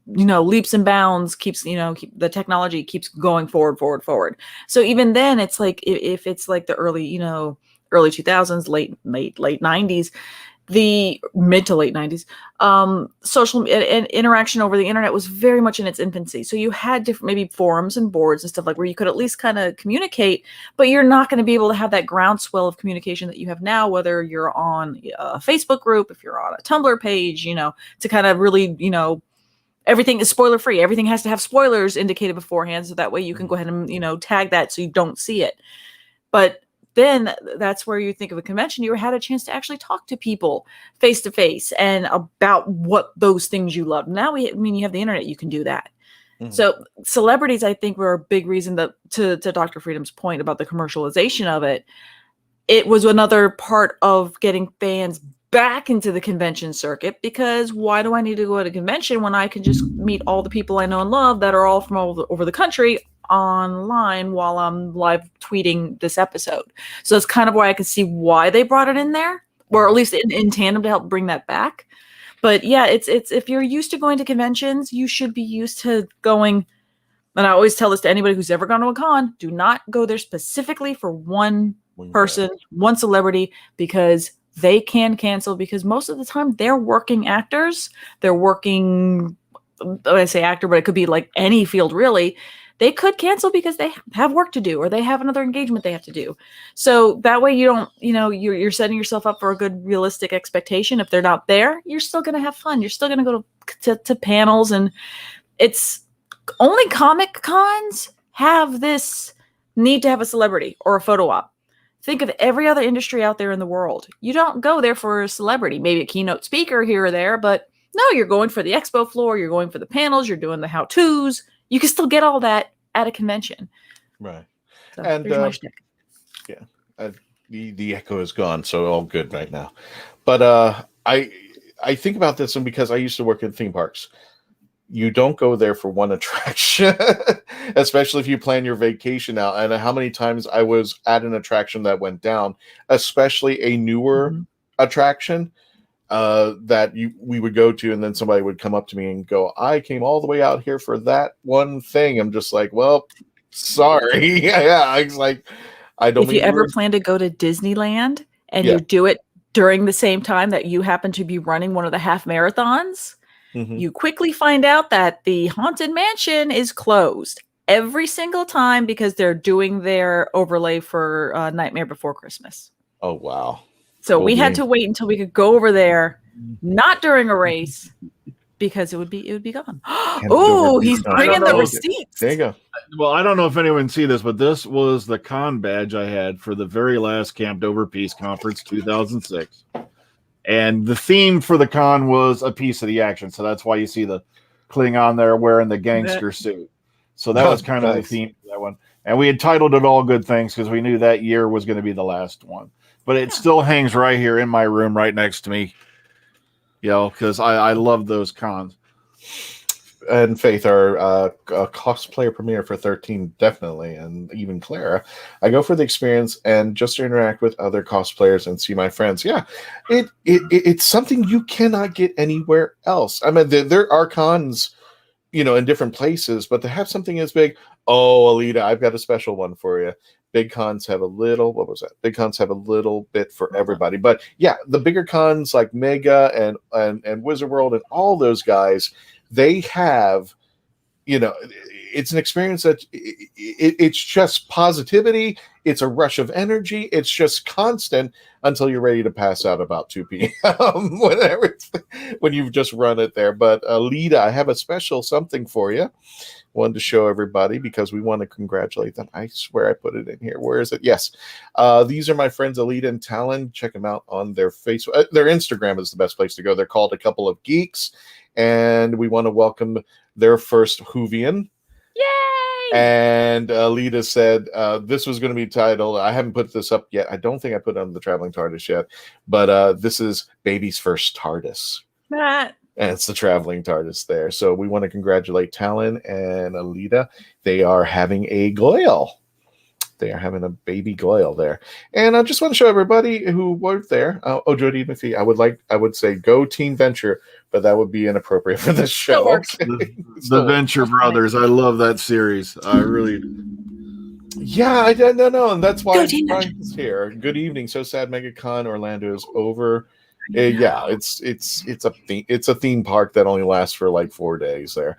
leaps and bounds, keeps, the technology keeps going forward. So even then, it's like, if it's like the early 2000s, late 90s, the mid to late 90s, social and interaction over the internet was very much in its infancy. So you had different, maybe forums and boards and stuff like where you could at least kind of communicate, but you're not going to be able to have that groundswell of communication that you have now, whether you're on a Facebook group, if you're on a Tumblr page, to kind of really, everything is spoiler free. Everything has to have spoilers indicated beforehand. So that way you can go ahead and, tag that so you don't see it. But then that's where you think of a convention. You had a chance to actually talk to people face to face and about what those things you love. Now you have the internet, you can do that. So celebrities, I think, were a big reason that to Dr. Freedom's point about the commercialization of it. It was another part of getting fans back into the convention circuit, because why do I need to go to a convention when I can just meet all the people I know and love that are all from all over the country online while I'm live tweeting this episode? So that's kind of why I can see why they brought it in there, or at least in tandem to help bring that back. But yeah, it's if you're used to going to conventions, you should be used to going. And I always tell this to anybody who's ever gone to a con: do not go there specifically for one person, one celebrity, because they can cancel, because most of the time they're working actors. They're working, I say actor, but it could be like any field really. They could cancel because they have work to do or they have another engagement they have to do. So that way you don't, you're setting yourself up for a good realistic expectation. If they're not there, you're still going to have fun. You're still going to go to panels, and it's only Comic Cons have this need to have a celebrity or a photo op. Think of every other industry out there in the world. You don't go there for a celebrity, maybe a keynote speaker here or there, but no, you're going for the expo floor. You're going for the panels. You're doing the how-tos. You can still get all that at a convention. Right. So And there's my shtick. the echo is gone, so all good right now. But I think about this, and because I used to work in theme parks, you don't go there for one attraction, especially if you plan your vacation out. And how many times I was at an attraction that went down, especially a newer attraction that we would go to, and then somebody would come up to me and go, "I came all the way out here for that one thing." I'm just like, well, sorry. Yeah, I was like, I don't. If you ever plan to go to Disneyland and you do it during the same time that you happen to be running one of the half marathons, you quickly find out that the Haunted Mansion is closed every single time because they're doing their overlay for Nightmare Before Christmas. Oh, wow. So we had to wait until we could go over there not during a race, because it would be gone. Oh, he's bringing the receipts. There you go. Well, I don't know if anyone see this, but this was the con badge I had for the very last Camp Dover Peace Conference 2006. And the theme for the con was a piece of the action. So that's why you see the Klingon there wearing the gangster suit. So that was kind of the theme for that one. And we had titled it All Good Things because we knew that year was going to be the last one. But it still hangs right here in my room right next to me. You know, because I love those cons. And Faith, our cosplayer premiere for 13, definitely, and even Clara. I go for the experience and just to interact with other cosplayers and see my friends. Yeah, it's something you cannot get anywhere else. I mean, there are cons, you know, in different places, but to have something as big, oh, Alita, I've got a special one for you. Big cons have a little, what was that? Big cons have a little bit for everybody. But yeah, the bigger cons like Mega and Wizard World and all those guys, they have, you know, it's an experience that it's just positivity. It's a rush of energy. It's just constant until you're ready to pass out about 2 p.m. when you've just run it there. But Alita, I have a special something for you. Wanted to show everybody because we want to congratulate them. I swear I put it in here. Where is it? Yes. These are my friends Alita and Talon. Check them out on their Facebook. Their Instagram is the best place to go. They're called A Couple of Geeks. And we want to welcome their first WHOvian. Yay! And Alita said this was going to be titled, I haven't put this up yet. I don't think I put it on the Traveling TARDIS yet. But this is Baby's First TARDIS. Matt. And it's the Traveling TARDIS there. So we want to congratulate Talon and Alita. They are having a Goyle. They are having a baby Goyle there. And I just want to show everybody who weren't there. Jody McPhee, I would say go Team Venture, but that would be inappropriate for this show. The Venture Brothers. I love that series. I really... Yeah, I don't know. And that's why Brian's here. Good evening. So sad MegaCon Orlando is over. Yeah, it's a theme park that only lasts for like 4 days there.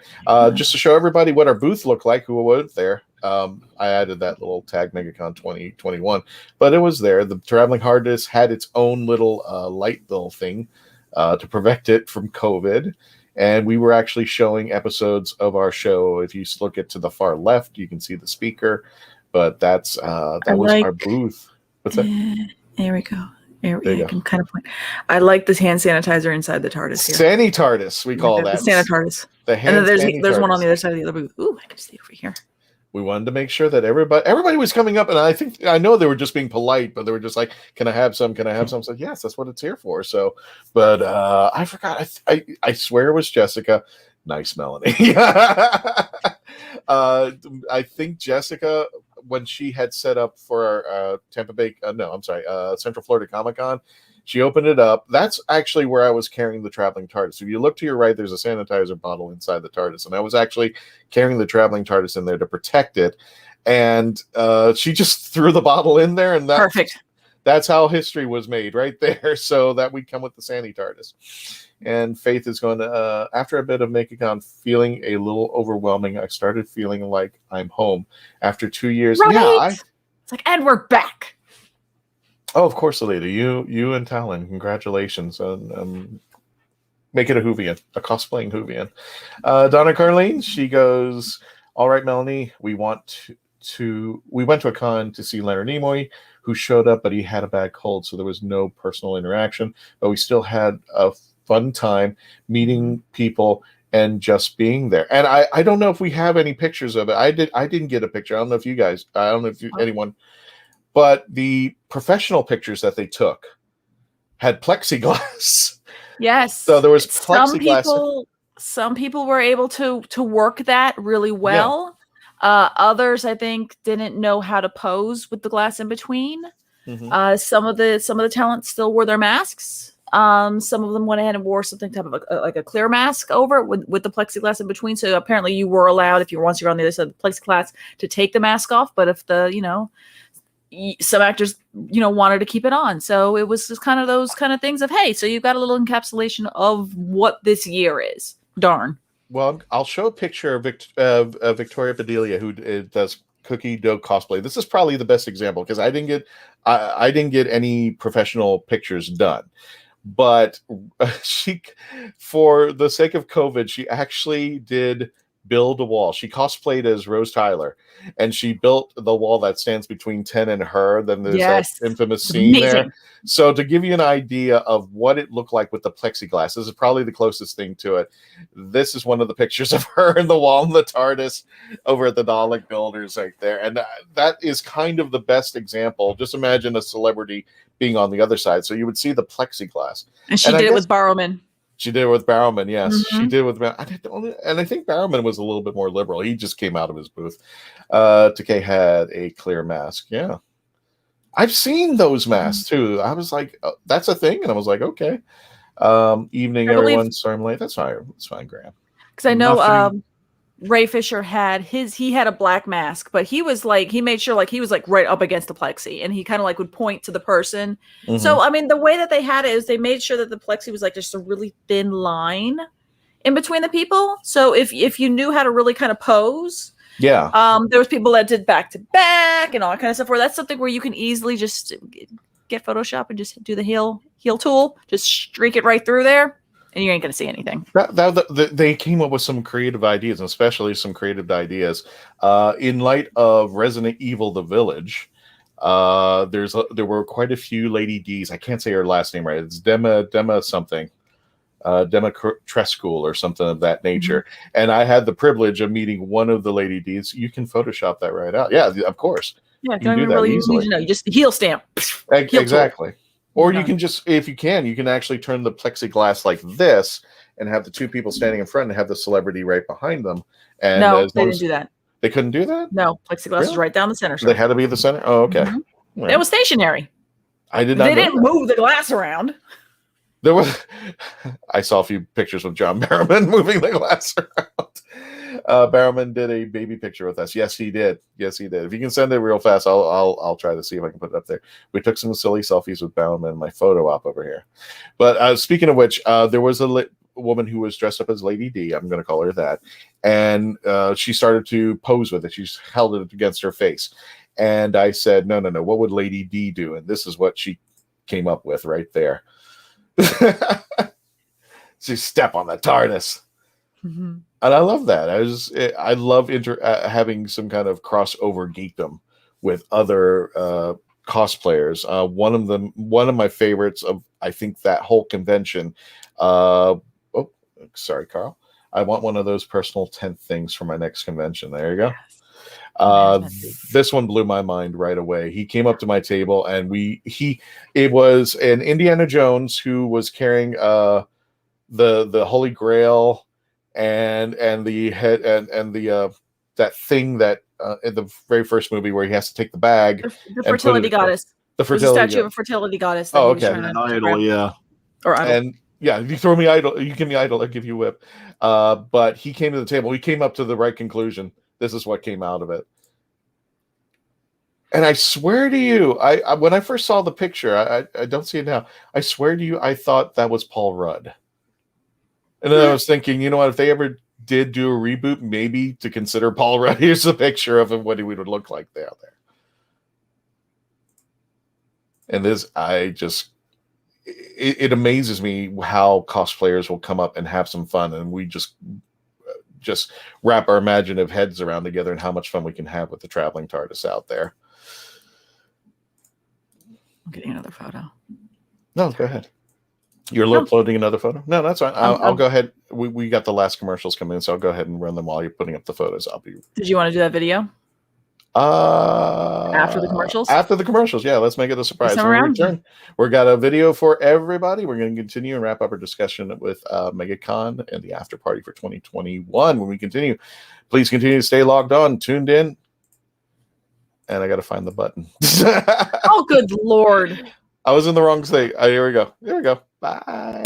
Just to show everybody what our booth looked like, who was there. I added that little tag MegaCon 2021, but it was there. The Traveling TARDIS had its own little light bill thing to prevent it from COVID, and we were actually showing episodes of our show. If you look it to the far left, you can see the speaker, but that was our booth. What's that? There we go. I can kind of point. I like this hand sanitizer inside the TARDIS here. Sandy TARDIS, we call that. The Santa TARDIS. And then there's one on the other side of the other booth. Ooh, I can see over here. We wanted to make sure that everybody was coming up, and I know they were just being polite, but they were just like, "Can I have some? Can I have some?" So yes, that's what it's here for. So, but I forgot. I swear it was Jessica. Nice, Melanie. I think Jessica, when she had set up for our Central Florida Comic-Con, she opened it up. That's actually where I was carrying the Traveling TARDIS. If you look to your right, there's a sanitizer bottle inside the TARDIS, and I was actually carrying the Traveling TARDIS in there to protect it. And she just threw the bottle in there, and perfect. That's how history was made right there. So that we come with the Sandy TARDIS. And Faith is going to, after a bit of MegaCon feeling a little overwhelming, I started feeling like I'm home after 2 years. Right. Yeah, it's like, and we're back. Oh, of course, Alita. You and Talon, congratulations on make it a WHOvian, a cosplaying WHOvian. Donna Carlene, she goes, all right, Melanie, we went to a con to see Leonard Nimoy, who showed up, but he had a bad cold, so there was no personal interaction, but we still had a fun time meeting people and just being there. And I don't know if we have any pictures of it. I didn't get a picture. I don't know if you guys, anyone, but the professional pictures that they took had plexiglass. Yes. So there was plexiglass. Some people were able to work that really well. Yeah. Others, I think, didn't know how to pose with the glass in between. Mm-hmm. Some of the talents still wore their masks. Some of them went ahead and wore something type of like a clear mask over it with the plexiglass in between. So apparently you were allowed, once you're on the other side of the plexiglass, to take the mask off. But if some actors, wanted to keep it on. So it was just kind of those kind of things of, hey, so you've got a little encapsulation of what this year is. Darn. Well, I'll show a picture of Victoria Bedelia, who does cookie dough cosplay. This is probably the best example because I didn't get any professional pictures done. But she, for the sake of COVID, she actually did build a wall. She cosplayed as Rose Tyler, and she built the wall that stands between 10 and her. Then there's that infamous scene there. So to give you an idea of what it looked like with the plexiglass, this is probably the closest thing to it. This is one of the pictures of her in the wall in the TARDIS over at the Dalek Builders right there. And that is kind of the best example. Just imagine a celebrity being on the other side. So you would see the plexiglass. And she did it with Barrowman. She did it with Barrowman, yes. She did it with, and I think Barrowman was a little bit more liberal. He just came out of his booth. Takei had a clear mask, yeah. I've seen those masks too. I was like, oh, that's a thing, and I was like, okay. Evening, everyone. Sorry I'm late. That's fine. It's fine, Graham. Because I know Ray Fisher had he had a black mask, but he was like, he made sure like he was like right up against the plexi, and he kind of like would point to the person. So I mean, the way that they had it is they made sure that the plexi was like just a really thin line in between the people. So if you knew how to really kind of pose, there was people that did back to back and all that kind of stuff. Where that's something where you can easily just get Photoshop and just do the heel tool, just streak it right through there. And you ain't going to see anything. They came up with some creative ideas, and especially some creative ideas. In light of Resident Evil: The Village, there were quite a few Lady Ds. I can't say her last name right. It's Dema something. Dema Treschool or something of that nature. And I had the privilege of meeting one of the Lady Ds. You can Photoshop that right out. Yeah, of course. Yeah, you don't even really need to know. You just heel stamp. Exactly. Or you can just, if you can actually turn the plexiglass like this and have the two people standing in front and have the celebrity right behind them. And no, they didn't do that. They couldn't do that? No, plexiglass was right down the center. So they had to be the center? Oh, okay. Right. It was stationary. I did not They didn't move the glass around. There was. I saw a few pictures of John Barrowman moving the glass around. Barrowman did a baby picture with us. Yes, he did. Yes, he did. If you can send it real fast, I'll try to see if I can put it up there. We took some silly selfies with Barrowman in my photo op over here. But speaking of which, there was a woman who was dressed up as Lady D. I'm going to call her that, and she started to pose with it. She held it against her face, and I said, "No. What would Lady D do?" And this is what she came up with right there. She step on the TARDIS. And I love that. I love having some kind of crossover geekdom with other cosplayers. One of my favorites of I think that whole convention. Sorry, Carl. I want one of those personal tent things for my next convention. There you go. Yes. This one blew my mind right away. He came up to my table and it was an Indiana Jones who was carrying the Holy Grail and the head and the that thing that in the very first movie where he has to take the bag, the fertility goddess, the fertility statue of a fertility goddess. Oh, okay, an idol, yeah, or idol. And yeah, if you throw me idol, you give me idol, I'll give you whip. But he came to the table. He came up to the right conclusion. This is what came out of it. And I swear to you, I when I first saw the picture, I don't see it now. I swear to you, I thought that was Paul Rudd. And then I was thinking, you know what, if they ever did do a reboot, maybe to consider Paul Rudd. Here's a picture of him, what he would look like there. And this, it amazes me how cosplayers will come up and have some fun, and we just wrap our imaginative heads around together and how much fun we can have with the traveling TARDIS out there. I'm getting another photo. No, go ahead. You're uploading another photo? No, that's fine. I'll go ahead. We got the last commercials coming in, so I'll go ahead and run them while you're putting up the photos. Did you want to do that video? After the commercials? After the commercials, yeah. Let's make it a surprise. We got a video for everybody. We're going to continue and wrap up our discussion with MegaCon and the after party for 2021. When we continue, please continue to stay logged on, tuned in. And I got to find the button. Oh, good Lord. I was in the wrong state. Here we go. Here we go. Bye.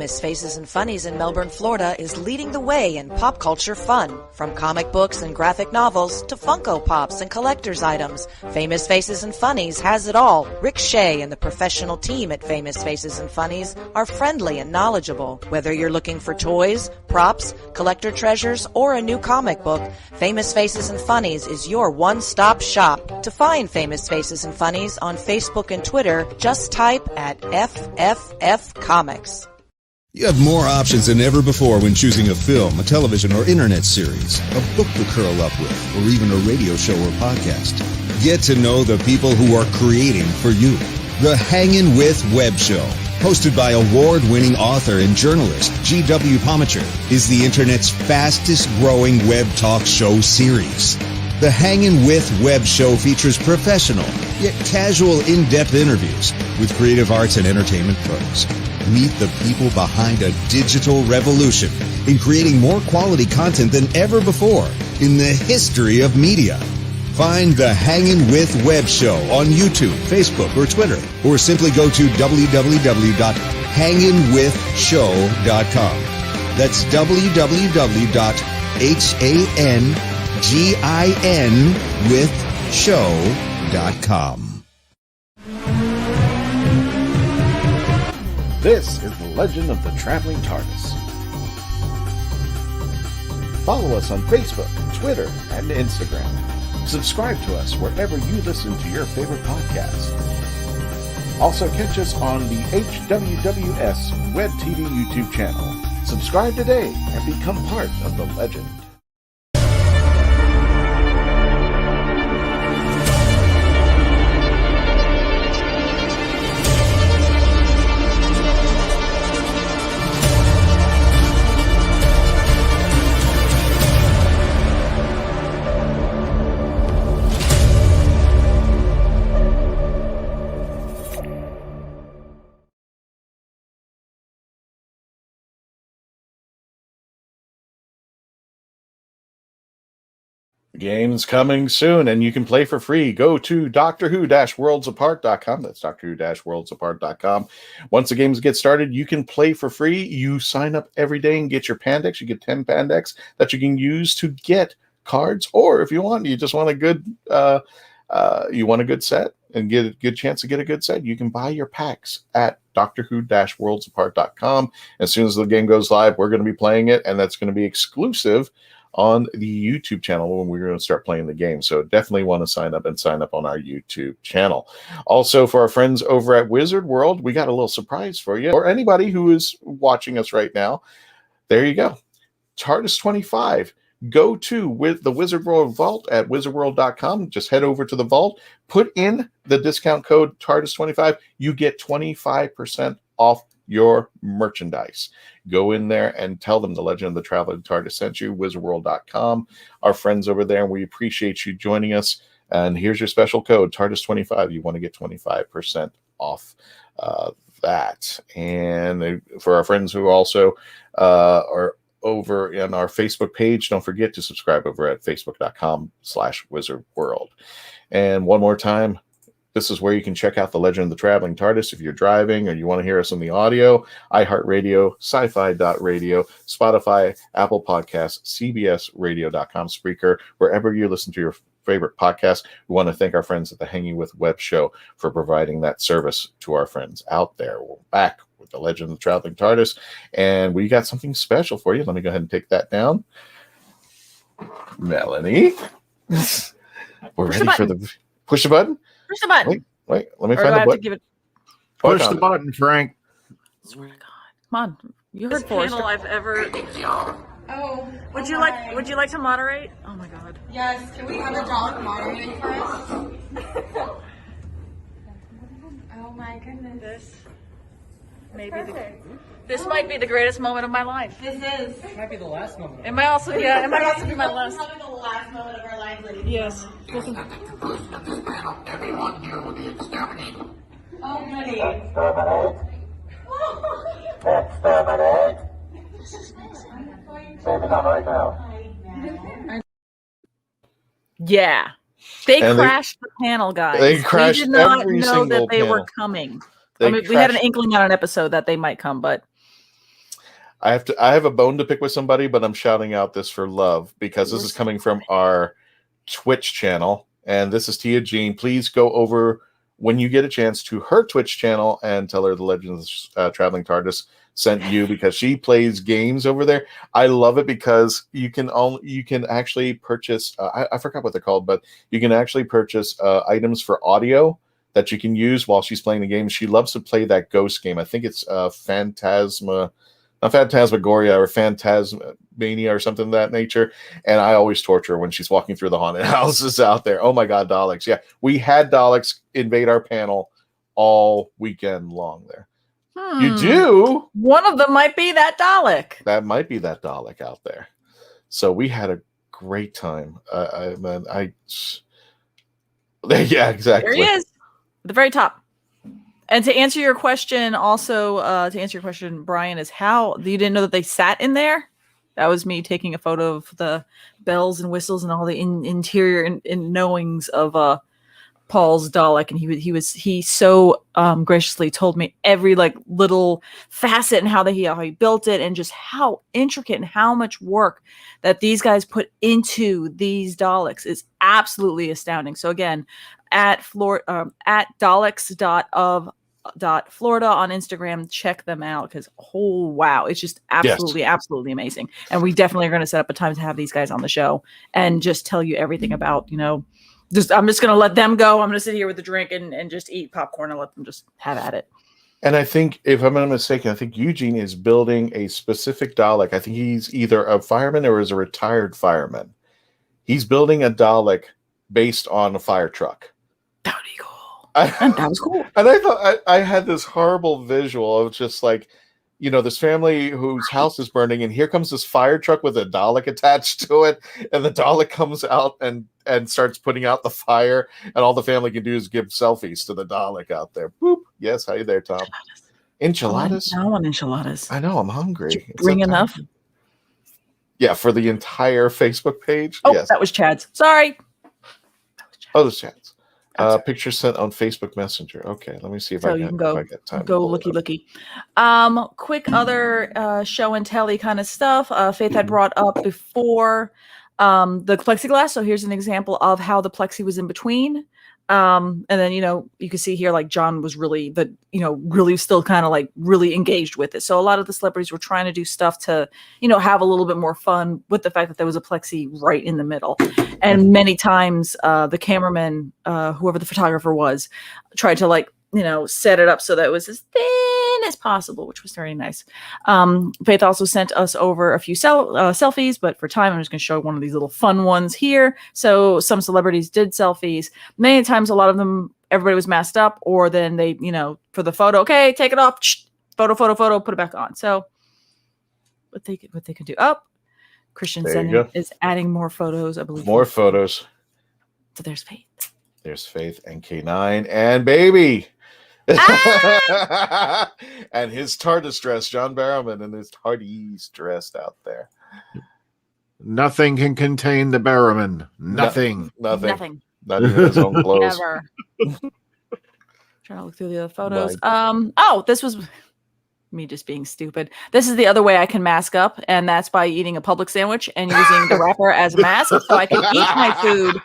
Famous Faces and Funnies in Melbourne, Florida is leading the way in pop culture fun. From comic books and graphic novels to Funko Pops and collector's items, Famous Faces and Funnies has it all. Rick Shea and the professional team at Famous Faces and Funnies are friendly and knowledgeable. Whether you're looking for toys, props, collector treasures, or a new comic book, Famous Faces and Funnies is your one-stop shop. To find Famous Faces and Funnies on Facebook and Twitter, just type at FFF Comics. You have more options than ever before when choosing a film, a television or internet series, a book to curl up with, or even a radio show or podcast. Get to know the people who are creating for you. The Hangin' With Web Show, hosted by award-winning author and journalist G.W. Pomacher, is the internet's fastest-growing web talk show series. The Hangin' With Web Show features professional, yet casual, in-depth interviews with creative arts and entertainment pros. Meet the people behind a digital revolution in creating more quality content than ever before in the history of media. Find the Hangin' With Web Show on YouTube, Facebook, or Twitter, or simply go to www.hanginwithshow.com. That's www.hanginwithshow.com. This is the Legend of the Traveling TARDIS. Follow us on Facebook, Twitter, and Instagram. Subscribe to us wherever you listen to your favorite podcast. Also catch us on the HWWS Web TV YouTube channel. Subscribe today and become part of the legend. Games coming soon, and you can play for free. Go to DoctorWho-WorldsApart.com. That's DoctorWho-WorldsApart.com. Once the games get started, you can play for free. You sign up every day and get your Pandex. You get 10 Pandex that you can use to get cards, or if you want, you just want a good set and get a good chance to get a good set, you can buy your packs at DoctorWho-WorldsApart.com. As soon as the game goes live, we're going to be playing it, and that's going to be exclusive on the YouTube channel when we're going to start playing the game. So definitely want to sign up on our YouTube channel. Also, for our friends over at Wizard World, we got a little surprise for you, or anybody who is watching us right now. There you go. TARDIS 25. Go to with the Wizard World Vault at wizardworld.com. Just head over to the vault, put in the discount code TARDIS 25. You get 25% off your merchandise. Go in there and tell them the Legend of the Traveling TARDIS sent you, wizardworld.com. Our friends over there, and we appreciate you joining us. And here's your special code, TARDIS25. You want to get 25% off that. And for our friends who also are over in our Facebook page, don't forget to subscribe over at facebook.com/wizardworld. And one more time, this is where you can check out the Legend of the Traveling TARDIS if you're driving or you want to hear us on the audio. iHeartRadio, sci-fi.radio, Spotify, Apple Podcasts, CBSRadio.com, Spreaker, wherever you listen to your favorite podcast. We want to thank our friends at the Hanging With Web Show for providing that service to our friends out there. We're back with the Legend of the Traveling TARDIS, and we got something special for you. Let me go ahead and take that down. Melanie, we're ready for the push the button. Push the button. Wait. Let me find the button. Push the button, Frank. Swear to God. Come on. You heard Forrester. I've ever. Oh. Would you like to moderate? Oh my God. Yes. Can we have a dog moderating for us? Oh my goodness. This might be the greatest moment of my life. This is. It might be the last moment. It might also be my last. Probably the last moment of our lives, ladies. Yes. Listen. At the conclusion of this panel, everyone here will be exterminated. Oh, goody. Exterminate. This is amazing. Save it on right now. Yeah. They crashed the panel, guys. They crashed. We did not every know single that they panel. were coming. I mean, we had an inkling on an episode that they might come, but I have a bone to pick with somebody, but I'm shouting out this for love because this is coming from our Twitch channel, and this is Tia Jean. Please go over when you get a chance to her Twitch channel and tell her the Legends Traveling TARDIS sent you because she plays games over there. I love it because you can actually purchase. I forgot what they're called, but you can actually purchase items for audio that you can use while she's playing the game. She loves to play that ghost game. I think it's Phantasmagoria or Phantasmania or something of that nature. And I always torture her when she's walking through the haunted houses out there. Oh my God, Daleks. Yeah, we had Daleks invade our panel all weekend long there. You do? One of them might be that Dalek. That might be that Dalek out there. So we had a great time. Yeah, exactly. There he is. At the very top. And to answer your question, Brian, is how you didn't know that they sat in there? That was me taking a photo of the bells and whistles and all the interior and knowings of Paul's Dalek, and he so graciously told me every like little facet and how he built it, and just how intricate and how much work that these guys put into these Daleks is absolutely astounding. So again, at Daleks.Florida on Instagram, check them out because it's just absolutely amazing. And we definitely are going to set up a time to have these guys on the show and just tell you everything about, I'm just going to let them go. I'm going to sit here with a drink and just eat popcorn and let them just have at it. And I think, if I'm not mistaken, I think Eugene is building a specific Dalek. I think he's either a fireman or is a retired fireman. He's building a Dalek based on a fire truck. That would be cool. That was cool. And I thought I had this horrible visual of just like, this family whose house is burning, and here comes this fire truck with a Dalek attached to it, and the Dalek comes out and starts putting out the fire, and all the family can do is give selfies to the Dalek out there. Boop. Yes, hi there, Tom. Enchiladas? I want enchiladas. I know, I'm hungry. Bring enough? Yeah, for the entire Facebook page? Oh, yes. That was Chad's. Sorry. Oh, that's Chad's. Picture sent on Facebook Messenger. Okay, let me see if I get time. Go looky. Quick other show and telly kind of stuff. Faith had brought up before the plexiglass. So here's an example of how the plexi was in between. And then, you can see here, like John was really still kind of like really engaged with it. So a lot of the celebrities were trying to do stuff to, have a little bit more fun with the fact that there was a plexi right in the middle. And many times the cameraman, whoever the photographer was, tried to set it up so that it was as thin as possible, which was very nice. Faith also sent us over a few selfies, but for time, I'm just going to show one of these little fun ones here. So some celebrities did selfies. Many times, a lot of them, everybody was masked up, or then they, for the photo, okay, take it off, photo, put it back on. So what they could do. Christian Zen is adding more photos, I believe. More photos. So there's Faith. There's Faith and K9 and baby. Ah! And his TARDIS dress, John Barrowman, and his TARDIS dressed out there. Nothing can contain the Barrowman. Nothing. Nothing. Not even his own clothes. Never. Trying to look through the other photos. This was me just being stupid. This is the other way I can mask up, and that's by eating a Publix sandwich and using the wrapper as a mask, so I can eat my food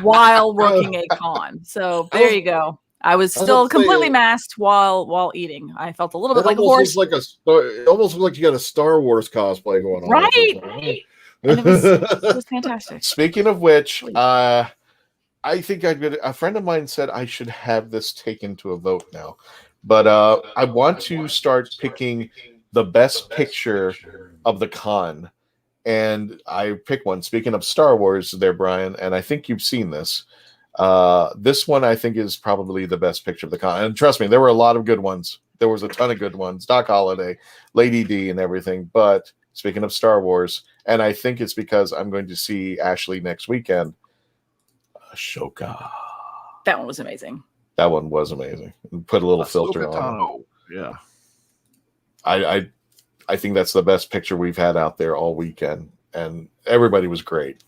while working a con. So there you go. I was still completely masked while eating. I felt a little bit like a horse. It almost looked like you got a Star Wars cosplay going on. Right. And it was fantastic. Speaking of which, I think a friend of mine said I should have this taken to a vote now. But I want to start picking the best picture of the con. And I pick one. Speaking of Star Wars there, Brian, and I think you've seen this. This one I think is probably the best picture of the con. And trust me, there were a lot of good ones. There was a ton of good ones. Doc Holliday, Lady D, and everything. But speaking of Star Wars, and I think it's because I'm going to see Ashley next weekend. Ashoka. That one was amazing. That one was amazing. Put a little filter on. Yeah. I think that's the best picture we've had out there all weekend. And everybody was great.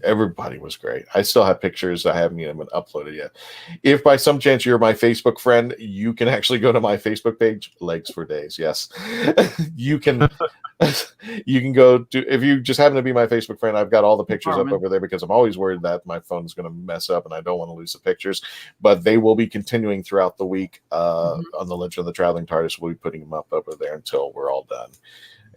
Everybody was great. I still have pictures I haven't even uploaded yet. If by some chance you're my Facebook friend, you can actually go to my Facebook page, Legs for Days. Yes. You can You can go to, if you just happen to be my Facebook friend, I've got all the pictures up over there because I'm always worried that my phone's going to mess up and I don't want to lose the pictures. But they will be continuing throughout the week on the Legend of the Traveling TARDIS. We'll be putting them up over there until we're all done.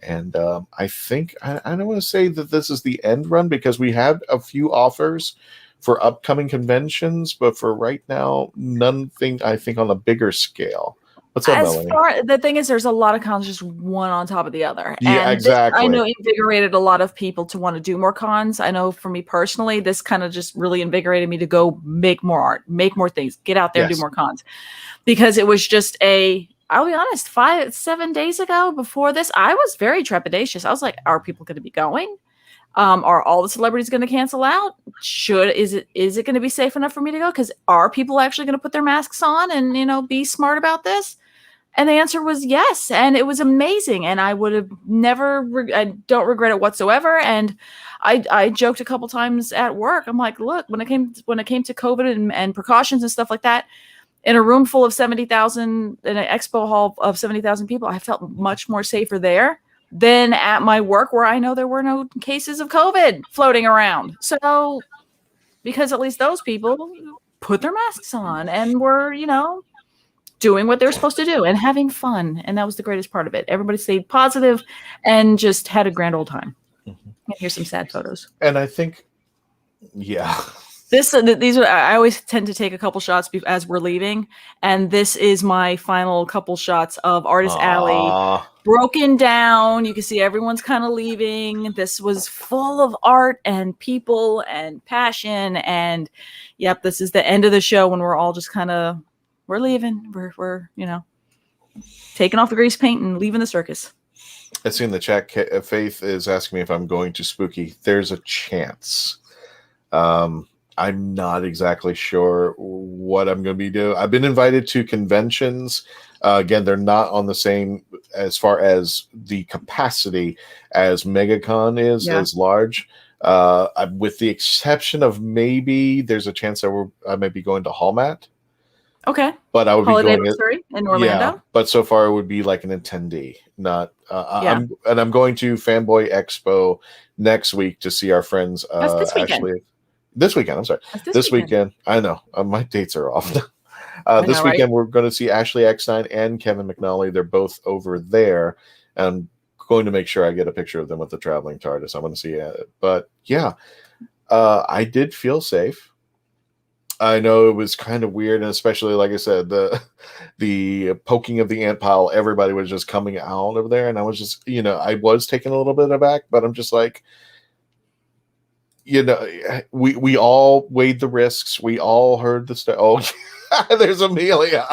And I think, I don't want to say that this is the end run because we had a few offers for upcoming conventions, but for right now, nothing, I think, on a bigger scale. What's up, Melanie? The thing is, there's a lot of cons just one on top of the other. Yeah, and exactly. This, I know, invigorated a lot of people to want to do more cons. I know for me personally, this kind of just really invigorated me to go make more art, make more things, get out there and do more cons. Because it was just I'll be honest, 5-7 days ago before this, I was very trepidatious. I was like, are people going to be going? Are all the celebrities going to cancel out? Is it going to be safe enough for me to go? Because are people actually going to put their masks on and, be smart about this? And the answer was yes. And it was amazing. And I would have I don't regret it whatsoever. And I joked a couple times at work. I'm like, look, when it came to COVID and precautions and stuff like that, in a room full of 70,000, in an expo hall of 70,000 people, I felt much more safer there than at my work where I know there were no cases of COVID floating around. So, because at least those people put their masks on and were, doing what they're supposed to do and having fun. And that was the greatest part of it. Everybody stayed positive and just had a grand old time. And here's some sad photos. And I think, yeah. These are, I always tend to take a couple shots as we're leaving. And this is my final couple shots of Artist Alley. Broken down. You can see everyone's kind of leaving. This was full of art and people and passion. And yep, this is the end of the show when we're all just kind of, we're leaving. We're taking off the grease paint and leaving the circus. I see in the chat, Faith is asking me if I'm going to Spooky. There's a chance. I'm not exactly sure what I'm going to be doing. I've been invited to conventions. Again, they're not on the same as far as the capacity as MegaCon is, as large. With the exception of maybe there's a chance that I might be going to Hallmat. Okay. But I would Holiday be going in Orlando. Yeah, but so far it would be like an attendee, not. I'm going to Fanboy Expo next week to see our friends. That's this weekend. Actually, this weekend. I'm sorry. This weekend. I know my dates are off. This weekend we're going to see Ashley Eckstein and Kevin McNally. They're both over there, and I'm going to make sure I get a picture of them with the Traveling TARDIS. I want to see it, but yeah, I did feel safe. I know it was kind of weird, and especially, like I said, the poking of the ant pile, everybody was just coming out of there, and I was just, I was taken a little bit aback, but I'm just like, we all weighed the risks. We all heard the stuff. Oh, there's Amelia.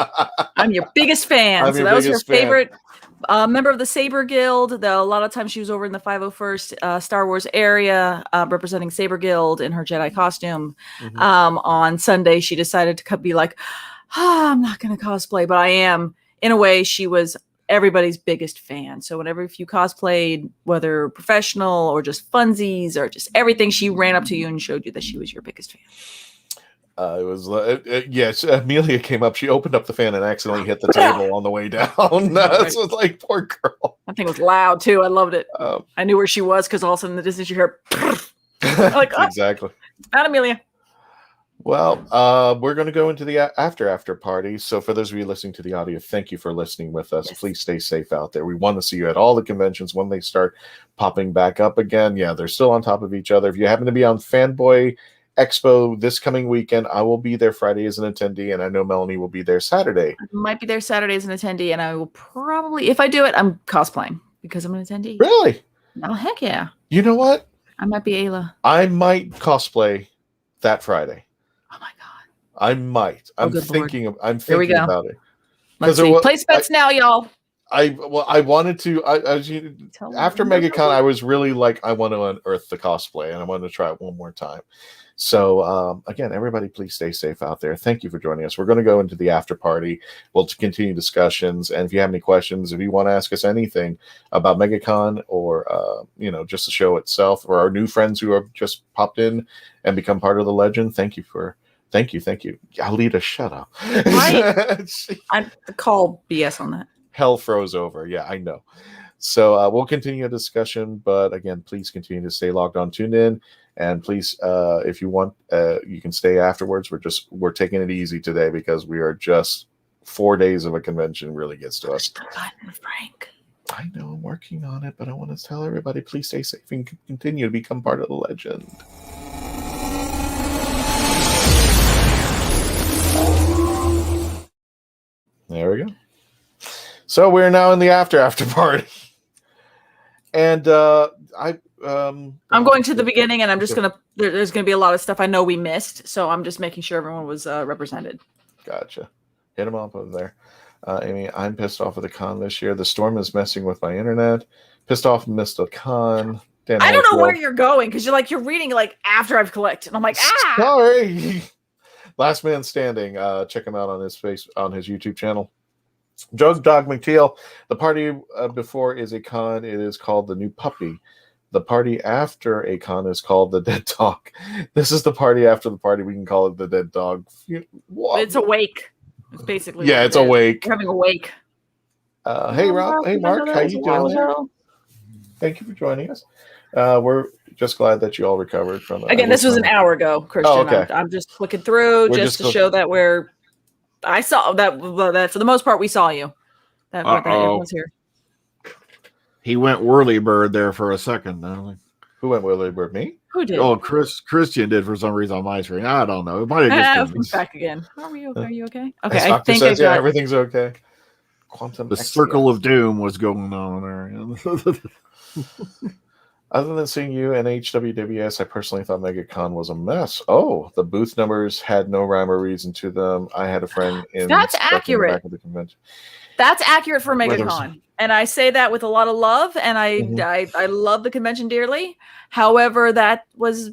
I'm your biggest fan. So that was your favorite member of the Saber Guild. A lot of times she was over in the 501st Star Wars area representing Saber Guild in her Jedi costume. On Sunday, she decided to be like, I'm not going to cosplay, but I am. In a way, she was everybody's biggest fan. So if you cosplayed, whether professional or just funsies or just everything, she ran up to you and showed you that she was your biggest fan. It was yes. Amelia came up. She opened up the fan and accidentally hit the table on the way down. This was like, poor girl. That thing was loud too. I loved it. I knew where she was because all of a sudden in the distance you heard. Like, exactly. Not Amelia. Well, we're going to go into the after party. So for those of you listening to the audio, thank you for listening with us. Yes. Please stay safe out there. We want to see you at all the conventions when they start popping back up again. Yeah, they're still on top of each other. If you happen to be on Fanboy Expo this coming weekend, I will be there Friday as an attendee, and I know Melanie will be there Saturday. I might be there Saturday as an attendee, and I will probably, if I do it, I'm cosplaying because I'm an attendee. Really? Oh, heck yeah. You know what? I might be Ayla. I might cosplay that Friday. Oh my god. I might. I'm thinking about it. Let's see. Place bets now, y'all. I wanted to. After MegaCon, I was really like, I want to unearth the cosplay, and I want to try it one more time. So again, everybody, please stay safe out there. Thank you for joining us. We're going to go into the after party. We'll continue discussions, and if you have any questions, if you want to ask us anything about MegaCon or just the show itself, or our new friends who have just popped in and become part of the legend, thank you. Alita, shut up. Right. I call BS on that. Hell froze over. Yeah, I know. So we'll continue a discussion, but again, please continue to stay logged on, tuned in, and please, if you want, you can stay afterwards. We're taking it easy today because we are just 4 days of a convention really gets to us. Frank. I know I'm working on it, but I want to tell everybody, please stay safe and continue to become part of the legend. There we go. So we're now in the after party. And I'm going to the beginning, and I'm just there's gonna be a lot of stuff I know we missed, so I'm just making sure everyone was represented. Gotcha. Hit them up over there. Amy, I'm pissed off at the con this year. The storm is messing with my internet. Pissed off and missed the con. Dan, I don't know where you're going because you're reading after I've collected. And I'm like, sorry. Last Man Standing. Check him out on his YouTube channel. Jug Dog McTeal. The party before is a con. It is called the New Puppy. The party after a con is called the Dead Dog. This is the party after the party. We can call it the Dead Dog. It's a wake. It's basically it's a wake. We're having a wake. Hey Rob. Hey Mark. How you doing? Thank you for joining us. We're just glad that you all recovered from it. Again, this was an hour ago, Christian. Oh, okay. I'm just flicking through just to show that I saw that for the most part we saw you. That everyone's here. He went whirlybird there for a second. Who went whirlybird? Me? Who did? Oh, Christian did for some reason on my screen. I don't know. It might have just been back again. Are you okay? Okay, I think I got everything's okay. The circle of doom was going on there. Other than seeing you and HWWS, I personally thought MegaCon was a mess. Oh, the booth numbers had no rhyme or reason to them. I had a friend That's accurate. Back of the convention. That's accurate for MegaCon. And I say that with a lot of love, and I love the convention dearly. However, that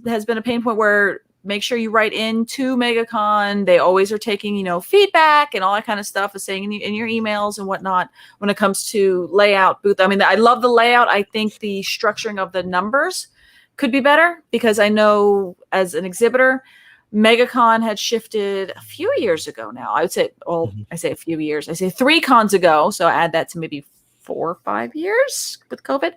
has been a pain point where make sure you write into MegaCon. They always are taking, feedback and all that kind of stuff, is saying in your emails and whatnot when it comes to layout, booth. I mean, I love the layout. I think the structuring of the numbers could be better because I know as an exhibitor, MegaCon had shifted a few years ago now. I would say, I say a few years. I say 3 cons ago. So add that to maybe 4 or 5 years with COVID.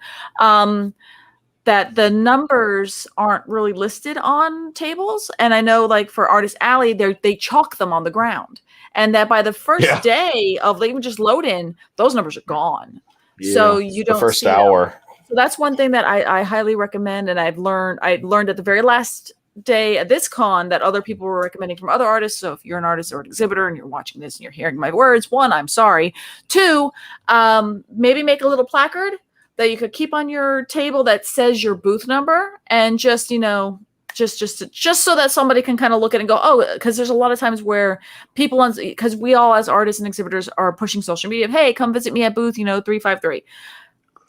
That the numbers aren't really listed on tables. And I know for Artist Alley, they chalk them on the ground. And that by the first day of even just load in, those numbers are gone. Yeah. So you don't the first hour. Them. So that's one thing that I highly recommend. And I learned at the very last day at this con that other people were recommending from other artists. So if you're an artist or an exhibitor and you're watching this and you're hearing my words, 1, I'm sorry. 2, maybe make a little placard that you could keep on your table that says your booth number, and just just so that somebody can kind of look at it and go, oh, because there's a lot of times where people, because we all as artists and exhibitors are pushing social media, hey, come visit me at booth 353.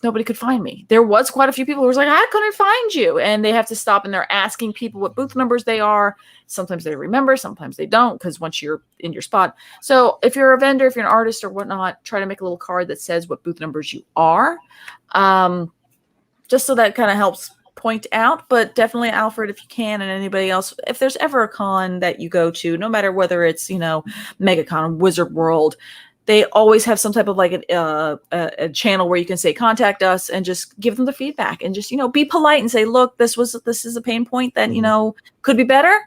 Nobody could find me. There was quite a few people who was like, I couldn't find you. And they have to stop and they're asking people what booth numbers they are. Sometimes they remember, sometimes they don't, because once you're in your spot. So if you're a vendor, if you're an artist or whatnot, try to make a little card that says what booth numbers you are. Just so that kind of helps point out. But definitely, Alfred, if you can, and anybody else, if there's ever a con that you go to, no matter whether it's, MegaCon, Wizard World, they always have some type of a channel where you can say, contact us, and just give them the feedback and just, be polite and say, look, this is a pain point that, could be better.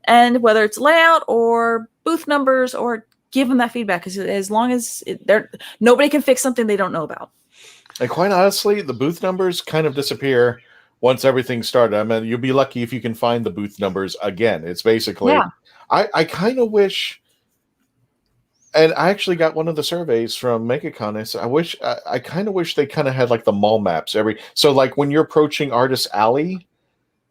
And whether it's layout or booth numbers, or give them that feedback, because as long as nobody can fix something they don't know about. And quite honestly, the booth numbers kind of disappear once everything started. I mean, you'll be lucky if you can find the booth numbers again. It's basically, I kind of wish. And I actually got one of the surveys from MegaCon. I kind of wish they kind of had the mall maps so when you're approaching Artist Alley,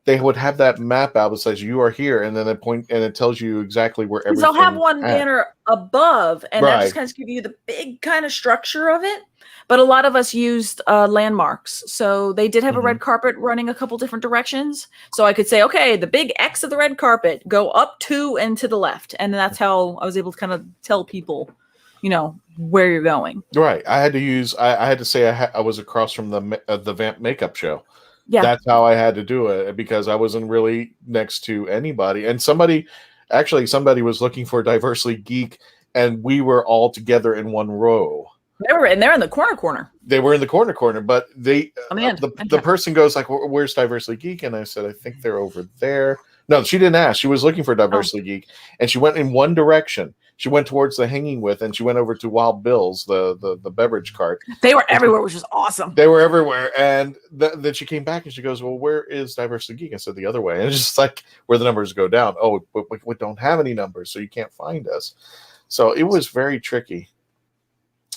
they would have that map out that says you are here, and then it tells you exactly where everything. They'll have one banner above, and that just kind of gives you the big kind of structure of it. But a lot of us used landmarks, so they did have a red carpet running a couple different directions. So I could say, okay, the big X of the red carpet, go up 2 and to the left, and that's how I was able to kind of tell people, where you're going. Right. I had to use. I had to say I was across from the Vamp makeup show. Yeah. That's how I had to do it, because I wasn't really next to anybody. And somebody was looking for Diversely Geek, and we were all together in one row. They're in the corner. They were in the corner, but they man, the person goes like, "Where's Diversity Geek?" And I said, "I think they're over there." No, she didn't ask. She was looking for Diversity Geek, and she went in one direction. She went towards the hanging width, and she went over to Wild Bill's, the beverage cart. They were everywhere, which was awesome. They were everywhere, and then she came back and she goes, "Well, where is Diversity Geek?" I said, "The other way." And it's just like where the numbers go down. Oh, but we don't have any numbers, so you can't find us. So it was very tricky.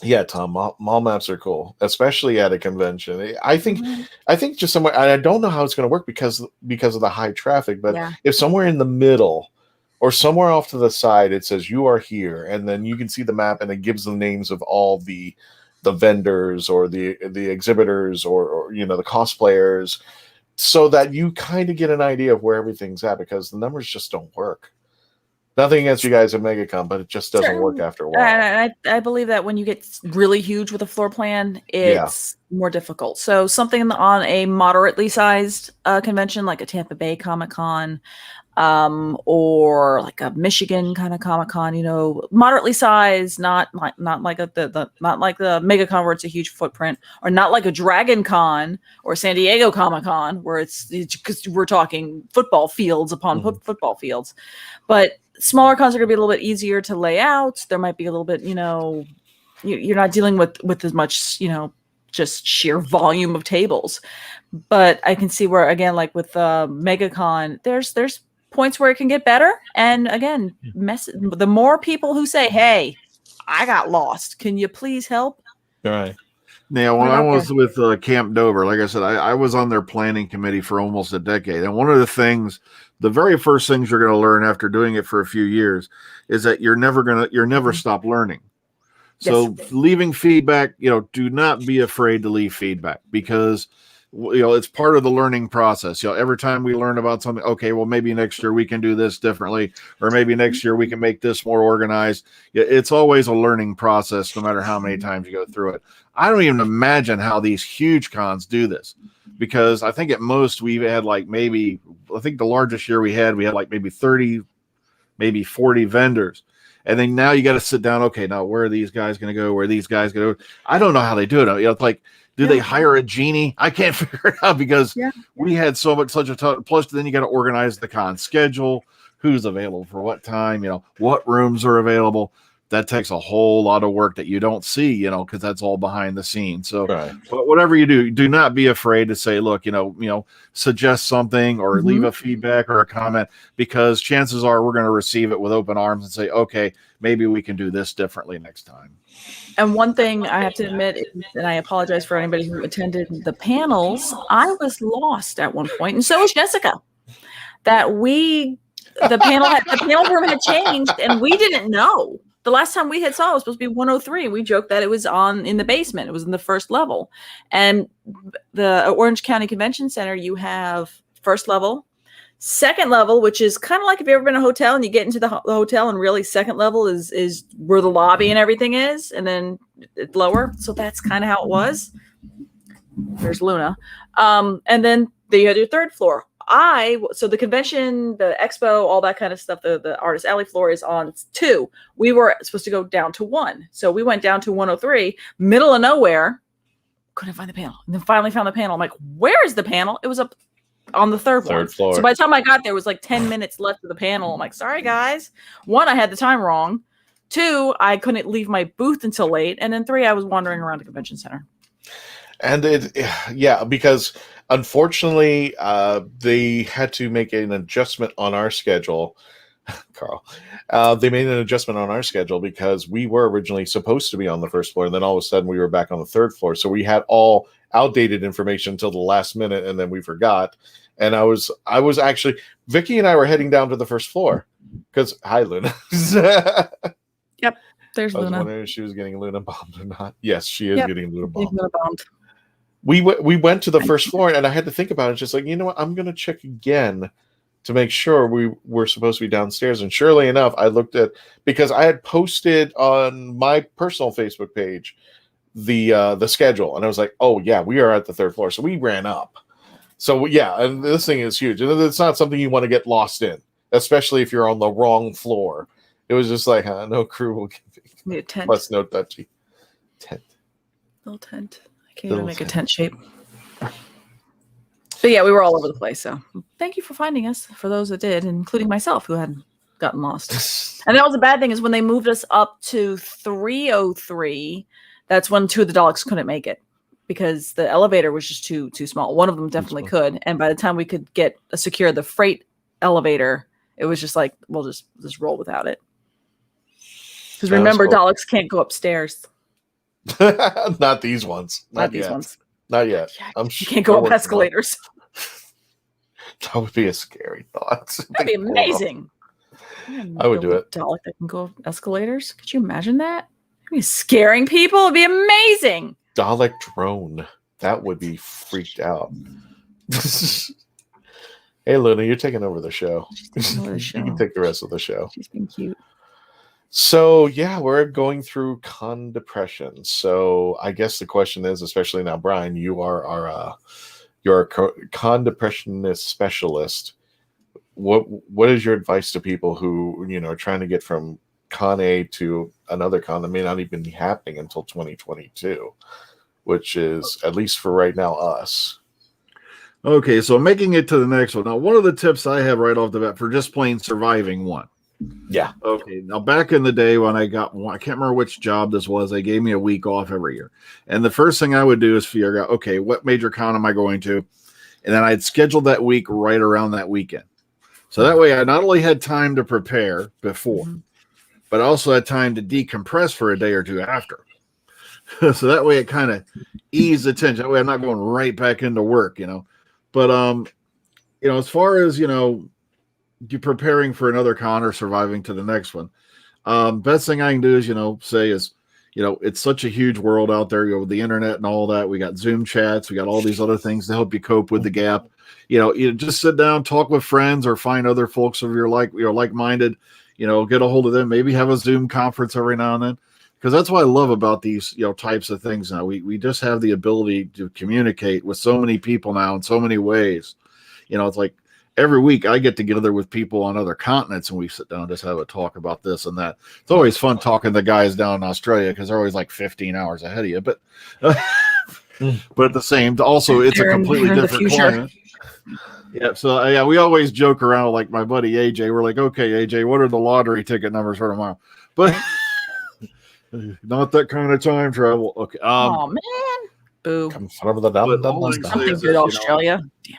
Yeah, Tom, mall maps are cool, especially at a convention. I think just somewhere, and I don't know how it's going to work because of the high traffic, but if somewhere in the middle or somewhere off to the side, it says you are here, and then you can see the map and it gives the names of all the vendors or the exhibitors or the cosplayers, so that you kind of get an idea of where everything's at, because the numbers just don't work. Nothing against you guys at MegaCon, but it just doesn't work after a while. I believe that when you get really huge with a floor plan, it's more difficult. So something on a moderately sized convention, like a Tampa Bay Comic-Con, or like a Michigan kind of Comic-Con, moderately sized, not like the MegaCon where it's a huge footprint, or not like a Dragon Con or San Diego Comic-Con where it's because we're talking football fields upon football fields, but smaller cons are going to be a little bit easier to lay out. There might be a little bit, you're not dealing with as much, just sheer volume of tables. But I can see where, again, like with MegaCon, there's points where it can get better. And again, the more people who say, "Hey, I got lost. Can you please help?" All right. Now, when I was with Camp Dover, like I said, I was on their planning committee for almost a decade. And one of the very first things you're going to learn after doing it for a few years is that you're never stop learning. So leaving feedback, do not be afraid to leave feedback, because it's part of the learning process. Every time we learn about something, okay, well, maybe next year we can do this differently, or maybe next year we can make this more organized. It's always a learning process, no matter how many times you go through it. I don't even imagine how these huge cons do this, because I think at most we've had I think the largest year we had like maybe 30, maybe 40 vendors. And then now you got to sit down. Okay, now where are these guys going to go? Where are these guys going to go? I don't know how they do it. It's like, do they hire a genie? I can't figure it out, because we had such a tough. Plus, then you got to organize the con schedule, who's available for what time, what rooms are available. That takes a whole lot of work that you don't see, because that's all behind the scenes. So, but whatever you do not be afraid to say, look, suggest something or leave a feedback or a comment, because chances are we're going to receive it with open arms and say, okay, maybe we can do this differently next time. And one thing I have to admit, and I apologize for anybody who attended the panels, I was lost at one point, and so was Jessica. That the panel room had changed, and we didn't know. The last time we saw it was supposed to be 103. We joked that it was in the basement. It was in the first level. And the Orange County Convention Center, you have first level, second level, which is kind of like if you've ever been in a hotel and you get into the hotel, and really second level is where the lobby and everything is, and then it's lower. So that's kind of how it was. There's Luna. And then you had your third floor. So the convention, the expo, all that kind of stuff, the artist alley floor is on 2. We were supposed to go down to 1. So we went down to 103, middle of nowhere, couldn't find the panel. And then finally found the panel. I'm like, where is the panel? It was up on the third floor. So by the time I got there, it was like 10 minutes left of the panel. I'm like, sorry, guys. 1, I had the time wrong. 2, I couldn't leave my booth until late. And then 3, I was wandering around the convention center. And because unfortunately, they had to make an adjustment on our schedule. Carl, they made an adjustment on our schedule because we were originally supposed to be on the first floor, and then all of a sudden we were back on the third floor. So we had all outdated information until the last minute, and then we forgot. And I was actually, Vicky and I were heading down to the first floor because, hi, Luna. Yep, there's Luna. I was wondering if she was getting Luna bombed or not. Yes, she is getting Luna bombed. We went to the first floor, and I had to think about it. Just like, you know what? I'm going to check again to make sure we were supposed to be downstairs. And surely enough, I looked at, because I had posted on my personal Facebook page the schedule, and I was like, oh yeah, we are at the third floor. So we ran up. So yeah, and this thing is huge. And it's not something you want to get lost in, especially if you're on the wrong floor. It was just like, no crew will give me a tent. Plus no touchy tent. Little tent. I can't even make a tent shape. But yeah, we were all over the place. So thank you for finding us, for those that did, including myself, who hadn't gotten lost. And that was a bad thing, is when they moved us up to 303, that's when 2 of the Daleks couldn't make it, because the elevator was just too small. One of them definitely could. And by the time we could secure the freight elevator, it was just like, we'll just roll without it. Because remember, Daleks can't go upstairs. Not these ones. Not these ones. Not yet. You can't go up escalators. That would be a scary thought. That'd be amazing. I would do it. Dalek that can go up escalators. Could you imagine that? It'd be scaring people. It'd be amazing. Dalek drone. That would be freaked out. Hey, Luna, you're taking over the show. You can take the rest of the show. She's been cute. So, yeah, we're going through con depression. So, I guess the question is, especially now, Brian, you are you're a con depressionist specialist. What is your advice to people who, are trying to get from con A to another con that may not even be happening until 2022, which is, at least for right now, us? Okay, so making it to the next one. Now, one of the tips I have right off the bat for just plain surviving one. Yeah. Okay. Now, back in the day when I got one, I can't remember which job this was. They gave me a week off every year. And the first thing I would do is figure out, okay, what major con am I going to? And then I'd schedule that week right around that weekend. So that way I not only had time to prepare before, but I also had time to decompress for a day or two after. So that way it kind of eased the tension. That way I'm not going right back into work, But, as far as, you preparing for another con or surviving to the next one, best thing I can do is, say is, it's such a huge world out there, with the internet and all that. We got Zoom chats. We got all these other things to help you cope with the gap. You just sit down, talk with friends, or find other folks of your like-minded, get a hold of them, maybe have a Zoom conference every now and then. Because that's what I love about these, types of things now. We just have the ability to communicate with so many people now in so many ways. It's like every week I get together with people on other continents and we sit down and just have a talk about this and that. It's always fun talking to guys down in Australia because they're always like 15 hours ahead of you. But but at the same, also it's a completely different climate. Yeah, so we always joke around, like my buddy AJ. We're like, okay, AJ, what are the lottery ticket numbers for tomorrow? But not that kind of time travel. Okay. Oh man, boo! Something good, Australia. Damn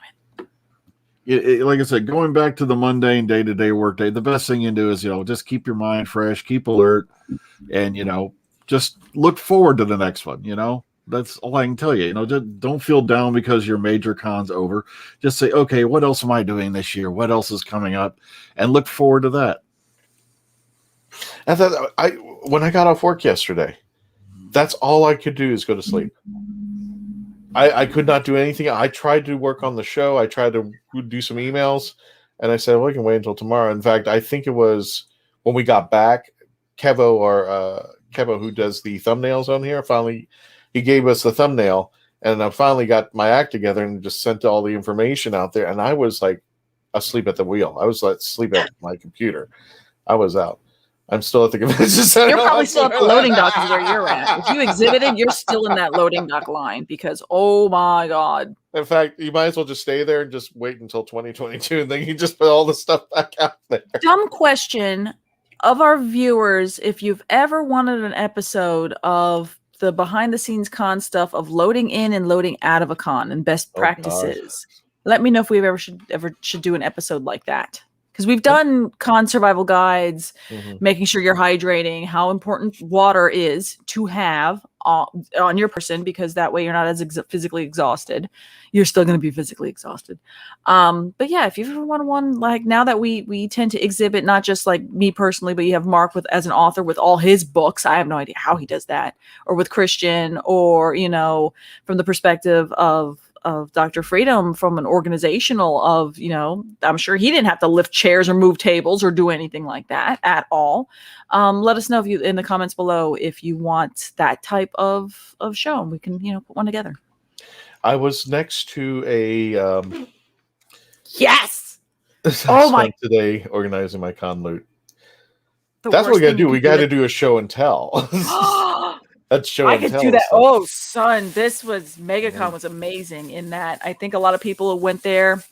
it. Like I said, going back to the mundane day-to-day workday, the best thing you can do is just keep your mind fresh, keep alert, and just look forward to the next one. That's all I can tell you. Just don't feel down because your major con's over. Just say, okay, what else am I doing this year? What else is coming up? And look forward to that. And when I got off work yesterday, that's all I could do is go to sleep. I could not do anything. I tried to work on the show. I tried to do some emails, and I said, well, we can wait until tomorrow. In fact, I think it was when we got back, Kevo, who does the thumbnails on here, finally, he gave us the thumbnail, and I finally got my act together and just sent all the information out there, and I was like asleep at the wheel. I was asleep at my computer. I was out. I'm still at the convention center. You're probably still at the loading dock is where you're at. If you exhibited, you're still in that loading dock line because, oh my God. In fact, you might as well just stay there and just wait until 2022 and then you just put all the stuff back out there. Dumb question of our viewers. If you've ever wanted an episode of the behind the scenes con stuff of loading in and loading out of a con and best practices, let me know if we ever should do an episode like that. Because we've done con survival guides, making sure you're hydrating, how important water is to have on your person, because that way you're not as physically exhausted. You're still going to be physically exhausted. But yeah, if you ever want one, like now that we tend to exhibit, not just like me personally, but you have Mark as an author with all his books. I have no idea how he does that, or with Christian, or, from the perspective of Dr. Freedom from an organizational I'm sure he didn't have to lift chairs or move tables or do anything like that at all. Let us know if you in the comments below if you want that type of show, and we can put one together. I was next to a yes. Oh my! Today organizing my con loot. That's what we got to do. We got to do a show and tell. That's show I and could tell do that. stuff. Oh, son, this was MegaCon was amazing in that I think a lot of people who went there.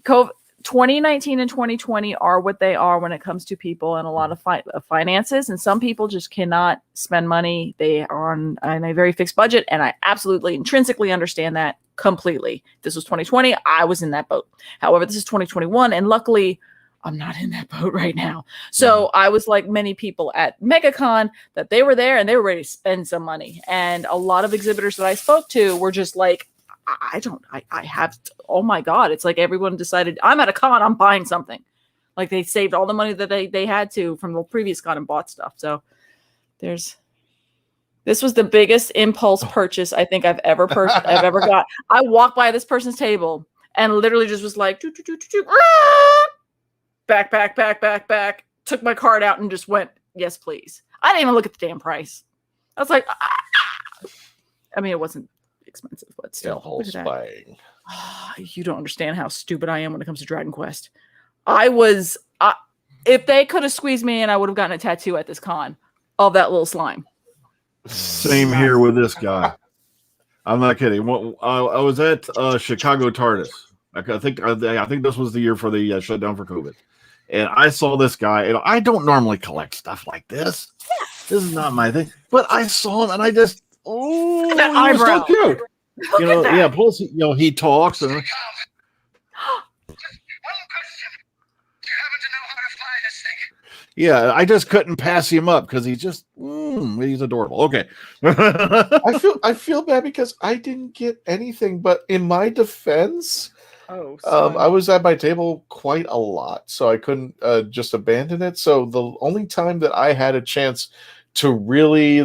2019 and 2020 are what they are when it comes to people and a lot of finances. And some people just cannot spend money. They are on a very fixed budget. And I absolutely intrinsically understand that completely. This was 2020. I was in that boat. However, this is 2021. And luckily, I'm not in that boat right now. So I was like many people at MegaCon that they were there and they were ready to spend some money. And a lot of exhibitors that I spoke to were just like, I have, oh my God. It's like everyone decided I'm at a con, I'm buying something. Like they saved all the money that they had to from the previous con and bought stuff. So this was the biggest impulse purchase I think I've ever got. I walked by this person's table and literally just was like, back, took my card out and just went, yes, please. I didn't even look at the damn price. I was like, I mean, it wasn't expensive, but still. Impulse buying. You don't understand how stupid I am when it comes to Dragon Quest. If they could have squeezed me in, I would have gotten a tattoo at this con of that little slime. Same here with this guy. I'm not kidding. I was at Chicago TARDIS. I think this was the year for the shutdown for COVID. And I saw this guy, and I don't normally collect stuff like this. This is not my thing. But I saw him, and I just, that eyebrow. So cute. Plus, he talks. And yeah, I just couldn't pass him up because he's adorable. Okay. I feel bad because I didn't get anything, but in my defense, I was at my table quite a lot, so I couldn't just abandon it. So the only time that I had a chance to really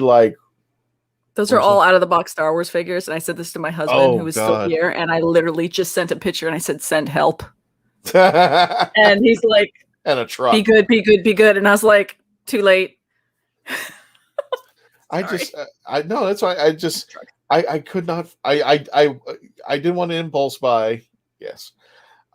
those are all out of the box Star Wars figures, and I said this to my husband who was still here, and I literally just sent a picture and I said, "Send help," and he's like, "And a truck, be good," and I was like, "Too late." I know that's why I could not. I didn't want to impulse buy. Yes,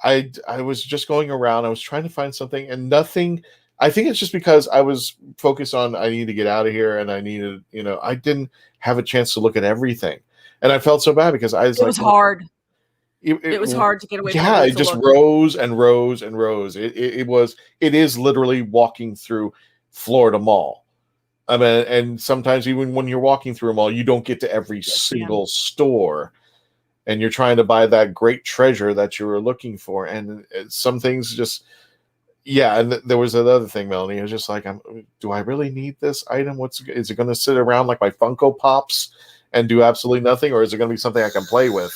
I was just going around. I was trying to find something and nothing. I think it's just because I was focused on I need to get out of here and I needed, I didn't have a chance to look at everything, and I felt so bad because it was hard. It was hard to get away. Yeah, it just rose and rose and rose. It is literally walking through Florida Mall. I mean, and sometimes even when you're walking through a mall, you don't get to every single store. And you're trying to buy that great treasure that you were looking for. And some things just, and there was another thing, Melanie. I was just like, do I really need this item? Is it going to sit around like my Funko Pops and do absolutely nothing? Or is it going to be something I can play with?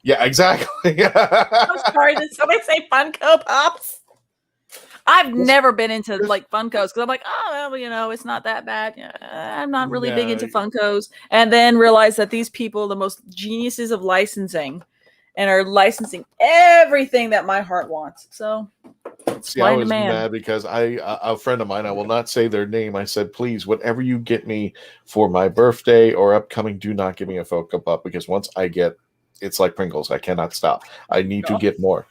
Yeah, exactly. I'm sorry, did somebody say Funko Pops? I've never been into Funkos because I'm like, it's not that bad. I'm not really big into Funkos. And then realize that these people are the most geniuses of licensing and are licensing everything that my heart wants. So it's I was mad because a friend of mine, I will not say their name. I said, please, whatever you get me for my birthday or upcoming, do not give me a Funko Pop because once I get, it's like Pringles. I cannot stop. I need to get more.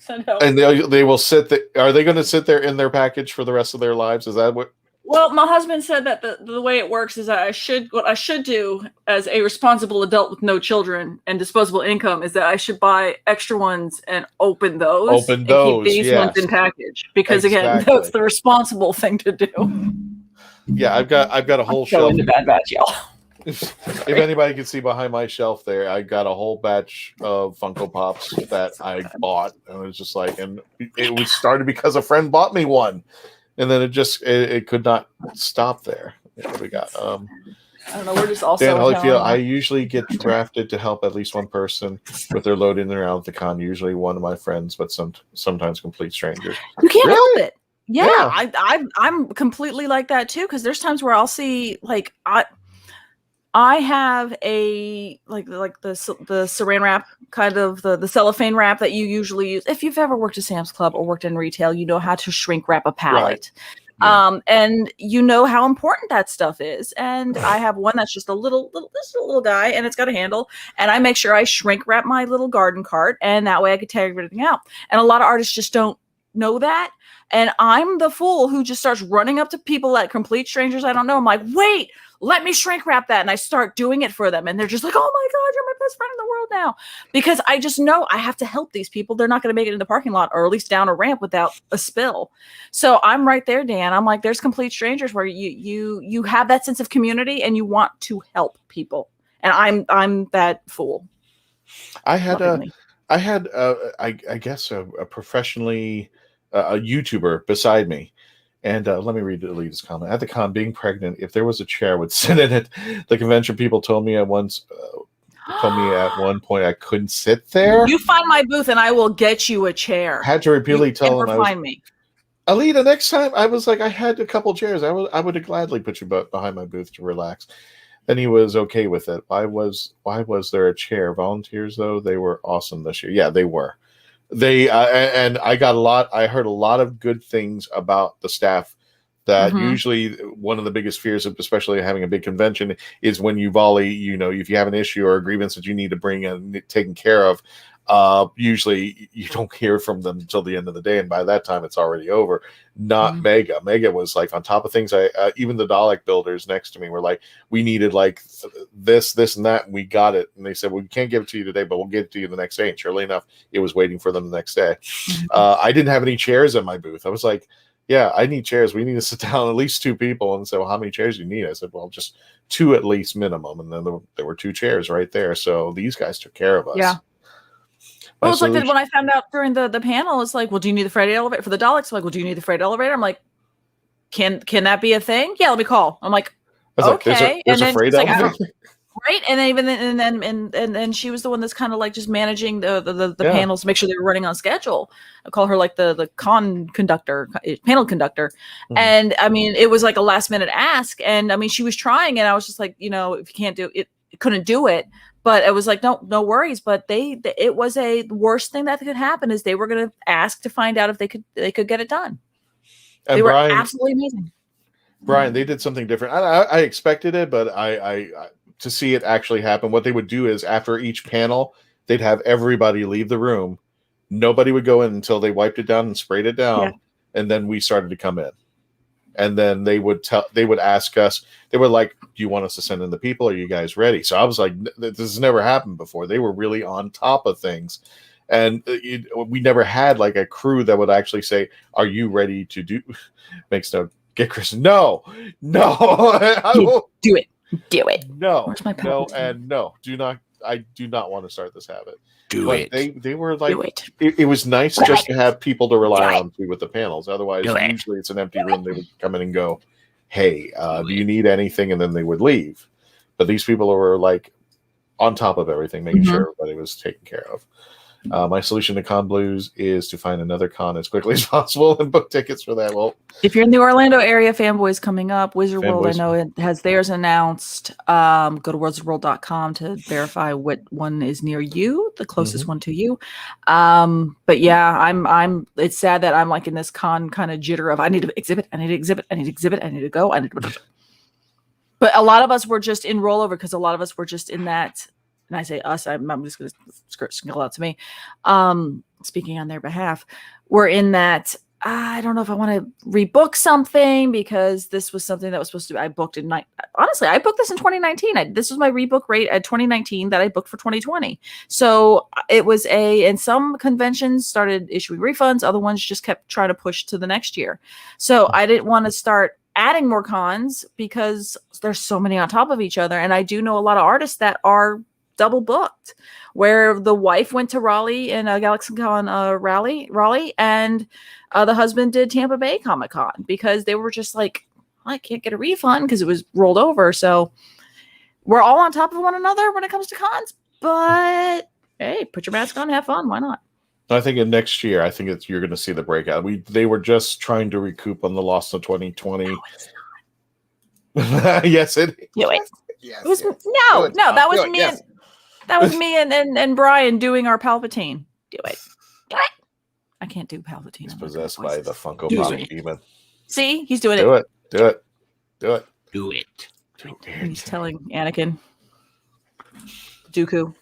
And they will sit there. Are they going to sit there in their package for the rest of their lives? Is that what? Well, my husband said that the way it works is that what I should do as a responsible adult with no children and disposable income is that I should buy extra ones and open those. And keep these ones in package because again, that's the responsible thing to do. Yeah, I've got a whole shelf. Into Bad Batch, y'all. If anybody can see behind my shelf there, I got a whole batch of Funko Pops that I bought. And it was just like, and it was started because a friend bought me one. And then it could not stop there. What we got? I don't know. We're just also Dan Holyfield. I usually get drafted to help at least one person with their loading around at the con. Usually one of my friends, but sometimes complete strangers. You can't help it. Yeah. I'm completely like that too. Because there's times where I'll see I have a like the saran wrap, kind of the cellophane wrap that you usually use. If you've ever worked at Sam's Club or worked in retail, you know how to shrink wrap a pallet. Right. Yeah. And you know how important that stuff is. And I have one that's just a little guy and it's got a handle. And I make sure I shrink wrap my little garden cart and that way I can tear everything out. And a lot of artists just don't know that. And I'm the fool who just starts running up to people like complete strangers I don't know. I'm like, wait, let me shrink wrap that. And I start doing it for them. And they're just like, oh my God, you're my best friend in the world now. Because I just know I have to help these people. They're not going to make it in the parking lot or at least down a ramp without a spill. So I'm right there, Dan. I'm like, there's complete strangers where you have that sense of community and you want to help people. And I'm that fool. I guess a professionally a YouTuber beside me, and let me read this comment. At the con, being pregnant, if there was a chair, I would sit in it. The convention people told me at one point I couldn't sit there. You find my booth and I will get you a chair. Had to repeatedly tell them find me. Alita, next time I was like, I had a couple chairs. I would have gladly put you behind my booth to relax. And he was okay with it. Why was there a chair? Volunteers, though, they were awesome this year. Yeah, they were. They and I heard a lot of good things about the staff. That usually one of the biggest fears of, especially having a big convention, is when you volley. If you have an issue or a grievance that you need to bring in taken care of. Usually you don't hear from them until the end of the day, and by that time it's already over. Not Mega. Mega was like on top of things. Even the Dalek builders next to me were like, we needed like this, and that, and we got it. And they said, well, we can't give it to you today, but we'll give it to you the next day. And surely enough, it was waiting for them the next day. I didn't have any chairs in my booth. I was like, yeah, I need chairs. We need to sit down at least 2 people. And said, well, how many chairs do you need? I said, well, just 2 at least minimum. And then there were 2 chairs right there. So these guys took care of us. Yeah. Well, it's like when I found out during the panel, it's like, well, do you need the freight elevator for the Daleks? I'm like, well, do you need the freight elevator? I'm like, can that be a thing? Yeah, let me call. I'm like, okay. There's a freight elevator. Right. And then she was the one that's kind of like just managing the panels to make sure they were running on schedule. I call her like the panel conductor. And I mean, it was like a last minute ask. And I mean, she was trying, and I was just like, if you can't do it, couldn't do it. But it was like, no worries. But it was a worst thing that could happen is they were going to ask to find out if they could get it done. And they were absolutely amazing. Brian, they did something different. I expected it, but I to see it actually happen, what they would do is after each panel, they'd have everybody leave the room. Nobody would go in until they wiped it down and sprayed it down, and then we started to come in. And then they would ask us, they were like, do you want us to send in the people? Are you guys ready? So I was like, this has never happened before. They were really on top of things. And we never had like a crew that would actually say, are you ready to do? Makes no, get Chris. No. Do it. No, and no, do not. I do not want to start this habit. They were like, it was nice just to have people to rely on with the panels. Otherwise, usually it's an empty room. They would come in and go, hey, do you need anything? And then they would leave. But these people were like on top of everything, making sure everybody was taken care of. My solution to Con Blues is to find another con as quickly as possible and book tickets for that. Well, if you're in the Orlando area, Fanboys coming up. Wizard World, I know it has theirs announced. Go to wizardworld.com to verify what one is near you, the closest one to you. But yeah, I'm. It's sad that I'm like in this con kind of jitter of I need to exhibit, I need to go, But a lot of us were just in rollover because a lot of us were just in that. And I say us, I'm just going to single out to me. Speaking on their behalf, we're in that. I don't know if I want to rebook something because this was something that was supposed to be. I booked in honestly, I booked this in 2019. This was my rebook rate at 2019 that I booked for 2020. So it was and some conventions started issuing refunds. Other ones just kept trying to push to the next year. So I didn't want to start adding more cons because there's so many on top of each other. And I do know a lot of artists that are double booked, where the wife went to Raleigh in a GalaxyCon Raleigh, and the husband did Tampa Bay Comic Con because they were just like, I can't get a refund because it was rolled over. So we're all on top of one another when it comes to cons. But hey, put your mask on, have fun. Why not? I think in next year, you're going to see the breakout. They were just trying to recoup on the loss of 2020. Yes, it is. Do it. Yes, it was that was me. Yes. That was me and Brian doing our Palpatine. Do it. I can't do Palpatine. He's possessed by the Funko Pop demon. See, he's doing it. Do it. He's telling Anakin. Dooku.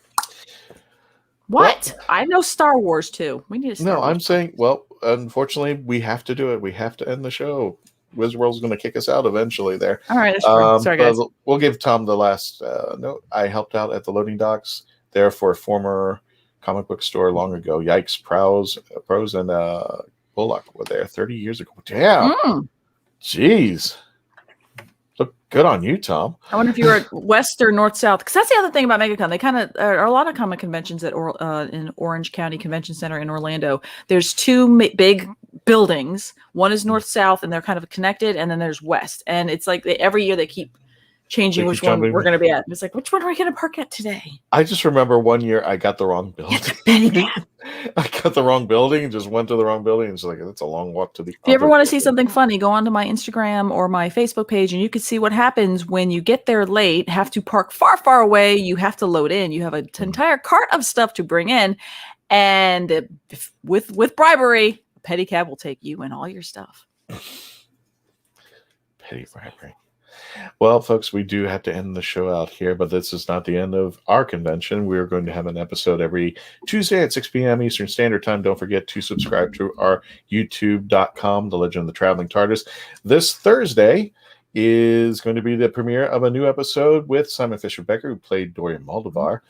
What? I know Star Wars too. We need to. I'm saying, well, unfortunately, we have to do it. We have to end the show. Wizworld's going to kick us out eventually there. All right. That's true. Sorry, guys. We'll give Tom the last note. I helped out at the loading docks there for a former comic book store long ago. Yikes, Pros and Bullock were there 30 years ago. Damn. Jeez. Look good on you, Tom. I wonder if you were at West or North South, because that's the other thing about MegaCon. They kind of are a lot of comic conventions at in Orange County Convention Center in Orlando. There's two big buildings. One is North South, and they're kind of connected, and then there's West. And it's like every year they keep changing which one we're going to be at. It's like, which one are we going to park at today? I just remember one year I got the wrong building. I got the wrong building and just went to the wrong building. It's like, that's a long walk to the. If you ever want to see something funny, go onto my Instagram or my Facebook page, and you can see what happens when you get there late, have to park far, far away. You have to load in. You have an entire cart of stuff to bring in. And with bribery, a pedicab will take you and all your stuff. Petty bribery. Well, folks, we do have to end the show out here, but this is not the end of our convention. We're going to have an episode every Tuesday at 6 p.m. Eastern Standard Time. Don't forget to subscribe to our youtube.com, The Legend of the Traveling TARDIS. This Thursday is going to be the premiere of a new episode with Simon Fisher-Becker, who played Dorian Moldovar.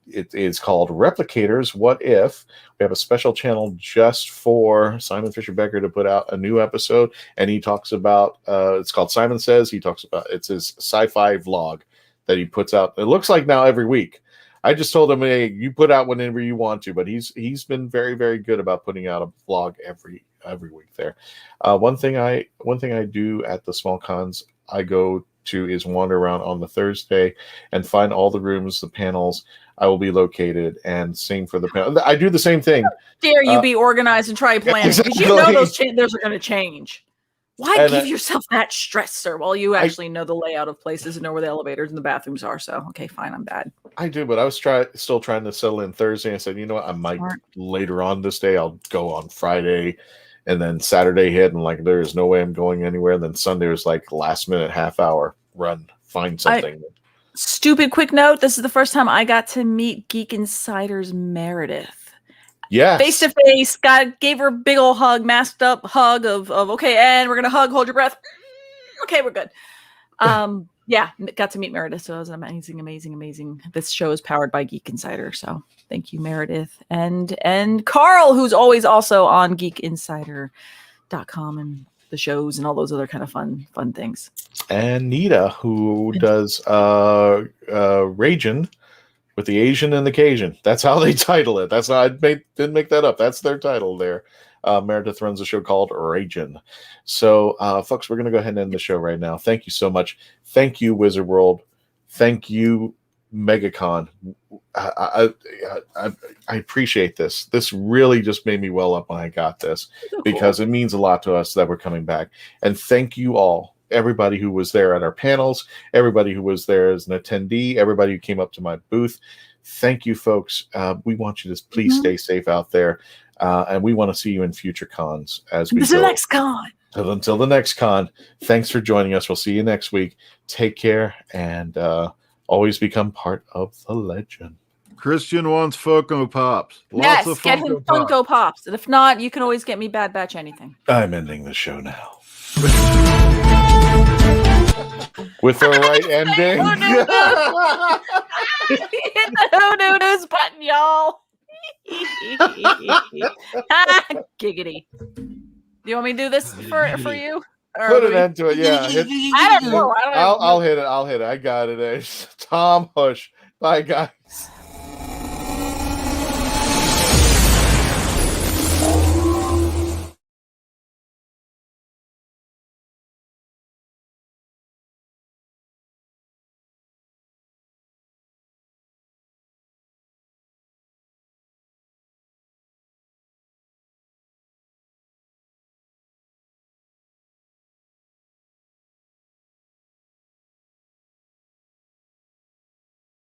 It is called Replicators, What If? We have a special channel just for Simon Fisher-Becker to put out a new episode, and he talks about, it's called Simon Says. He talks about, it's his sci-fi vlog that he puts out. It looks like now every week. I just told him, hey, you put out whenever you want to, but he's been very, very good about putting out a vlog every week there. One thing I do at the small cons I go to is wander around on the Thursday and find all the rooms, the panels I will be located, and sing for the panel. I do the same thing. How dare you be organized and try planning, because you know those are going to change. Why give yourself that stress, sir, while you actually know the layout of places and know where the elevators and the bathrooms are? So, okay, fine, I'm bad. I do, but I was still trying to settle in Thursday. I said, you know what, I might later on this day. I'll go on Friday, and then Saturday hit, and like there is no way I'm going anywhere. And then Sunday was like last minute, half hour run, find something. Stupid quick note: this is the first time I got to meet Geek Insider's Meredith. Yeah, face to face. Gave her a big old hug, masked up hug of okay, and we're gonna hug. Hold your breath. Okay, we're good. Yeah, got to meet Meredith, so it was amazing. This show is powered by Geek Insider, so thank you, Meredith, and Carl, who's always also on GeekInsider.com and the shows and all those other kind of fun things. And Nita, who does Ragin. With the Asian and the Cajun. That's how they title it. That's how didn't make that up. That's their title there. Meredith runs a show called Ragin. So, folks, we're going to go ahead and end the show right now. Thank you so much. Thank you, Wizard World. Thank you, MegaCon. I appreciate this. This really just made me well up when I got this, because it means a lot to us that we're coming back. And thank you all. Everybody who was there at our panels, everybody who was there as an attendee, everybody who came up to my booth. Thank you, folks. We want you to please stay safe out there. And we want to see you in future cons as we Until the next con. Until the next con. Thanks for joining us. We'll see you next week. Take care and always become part of the legend. Christian wants Funko Pops. Lots of get him Funko Pops. And if not, you can always get me Bad Batch anything. I'm ending the show now. With the right ending. Hit the who-doo-doos button, y'all. Giggity. Do you want me to do this for you? Or put an end to it, yeah. I don't know. I'll hit it. I got it. Tom Hush. Bye, guys.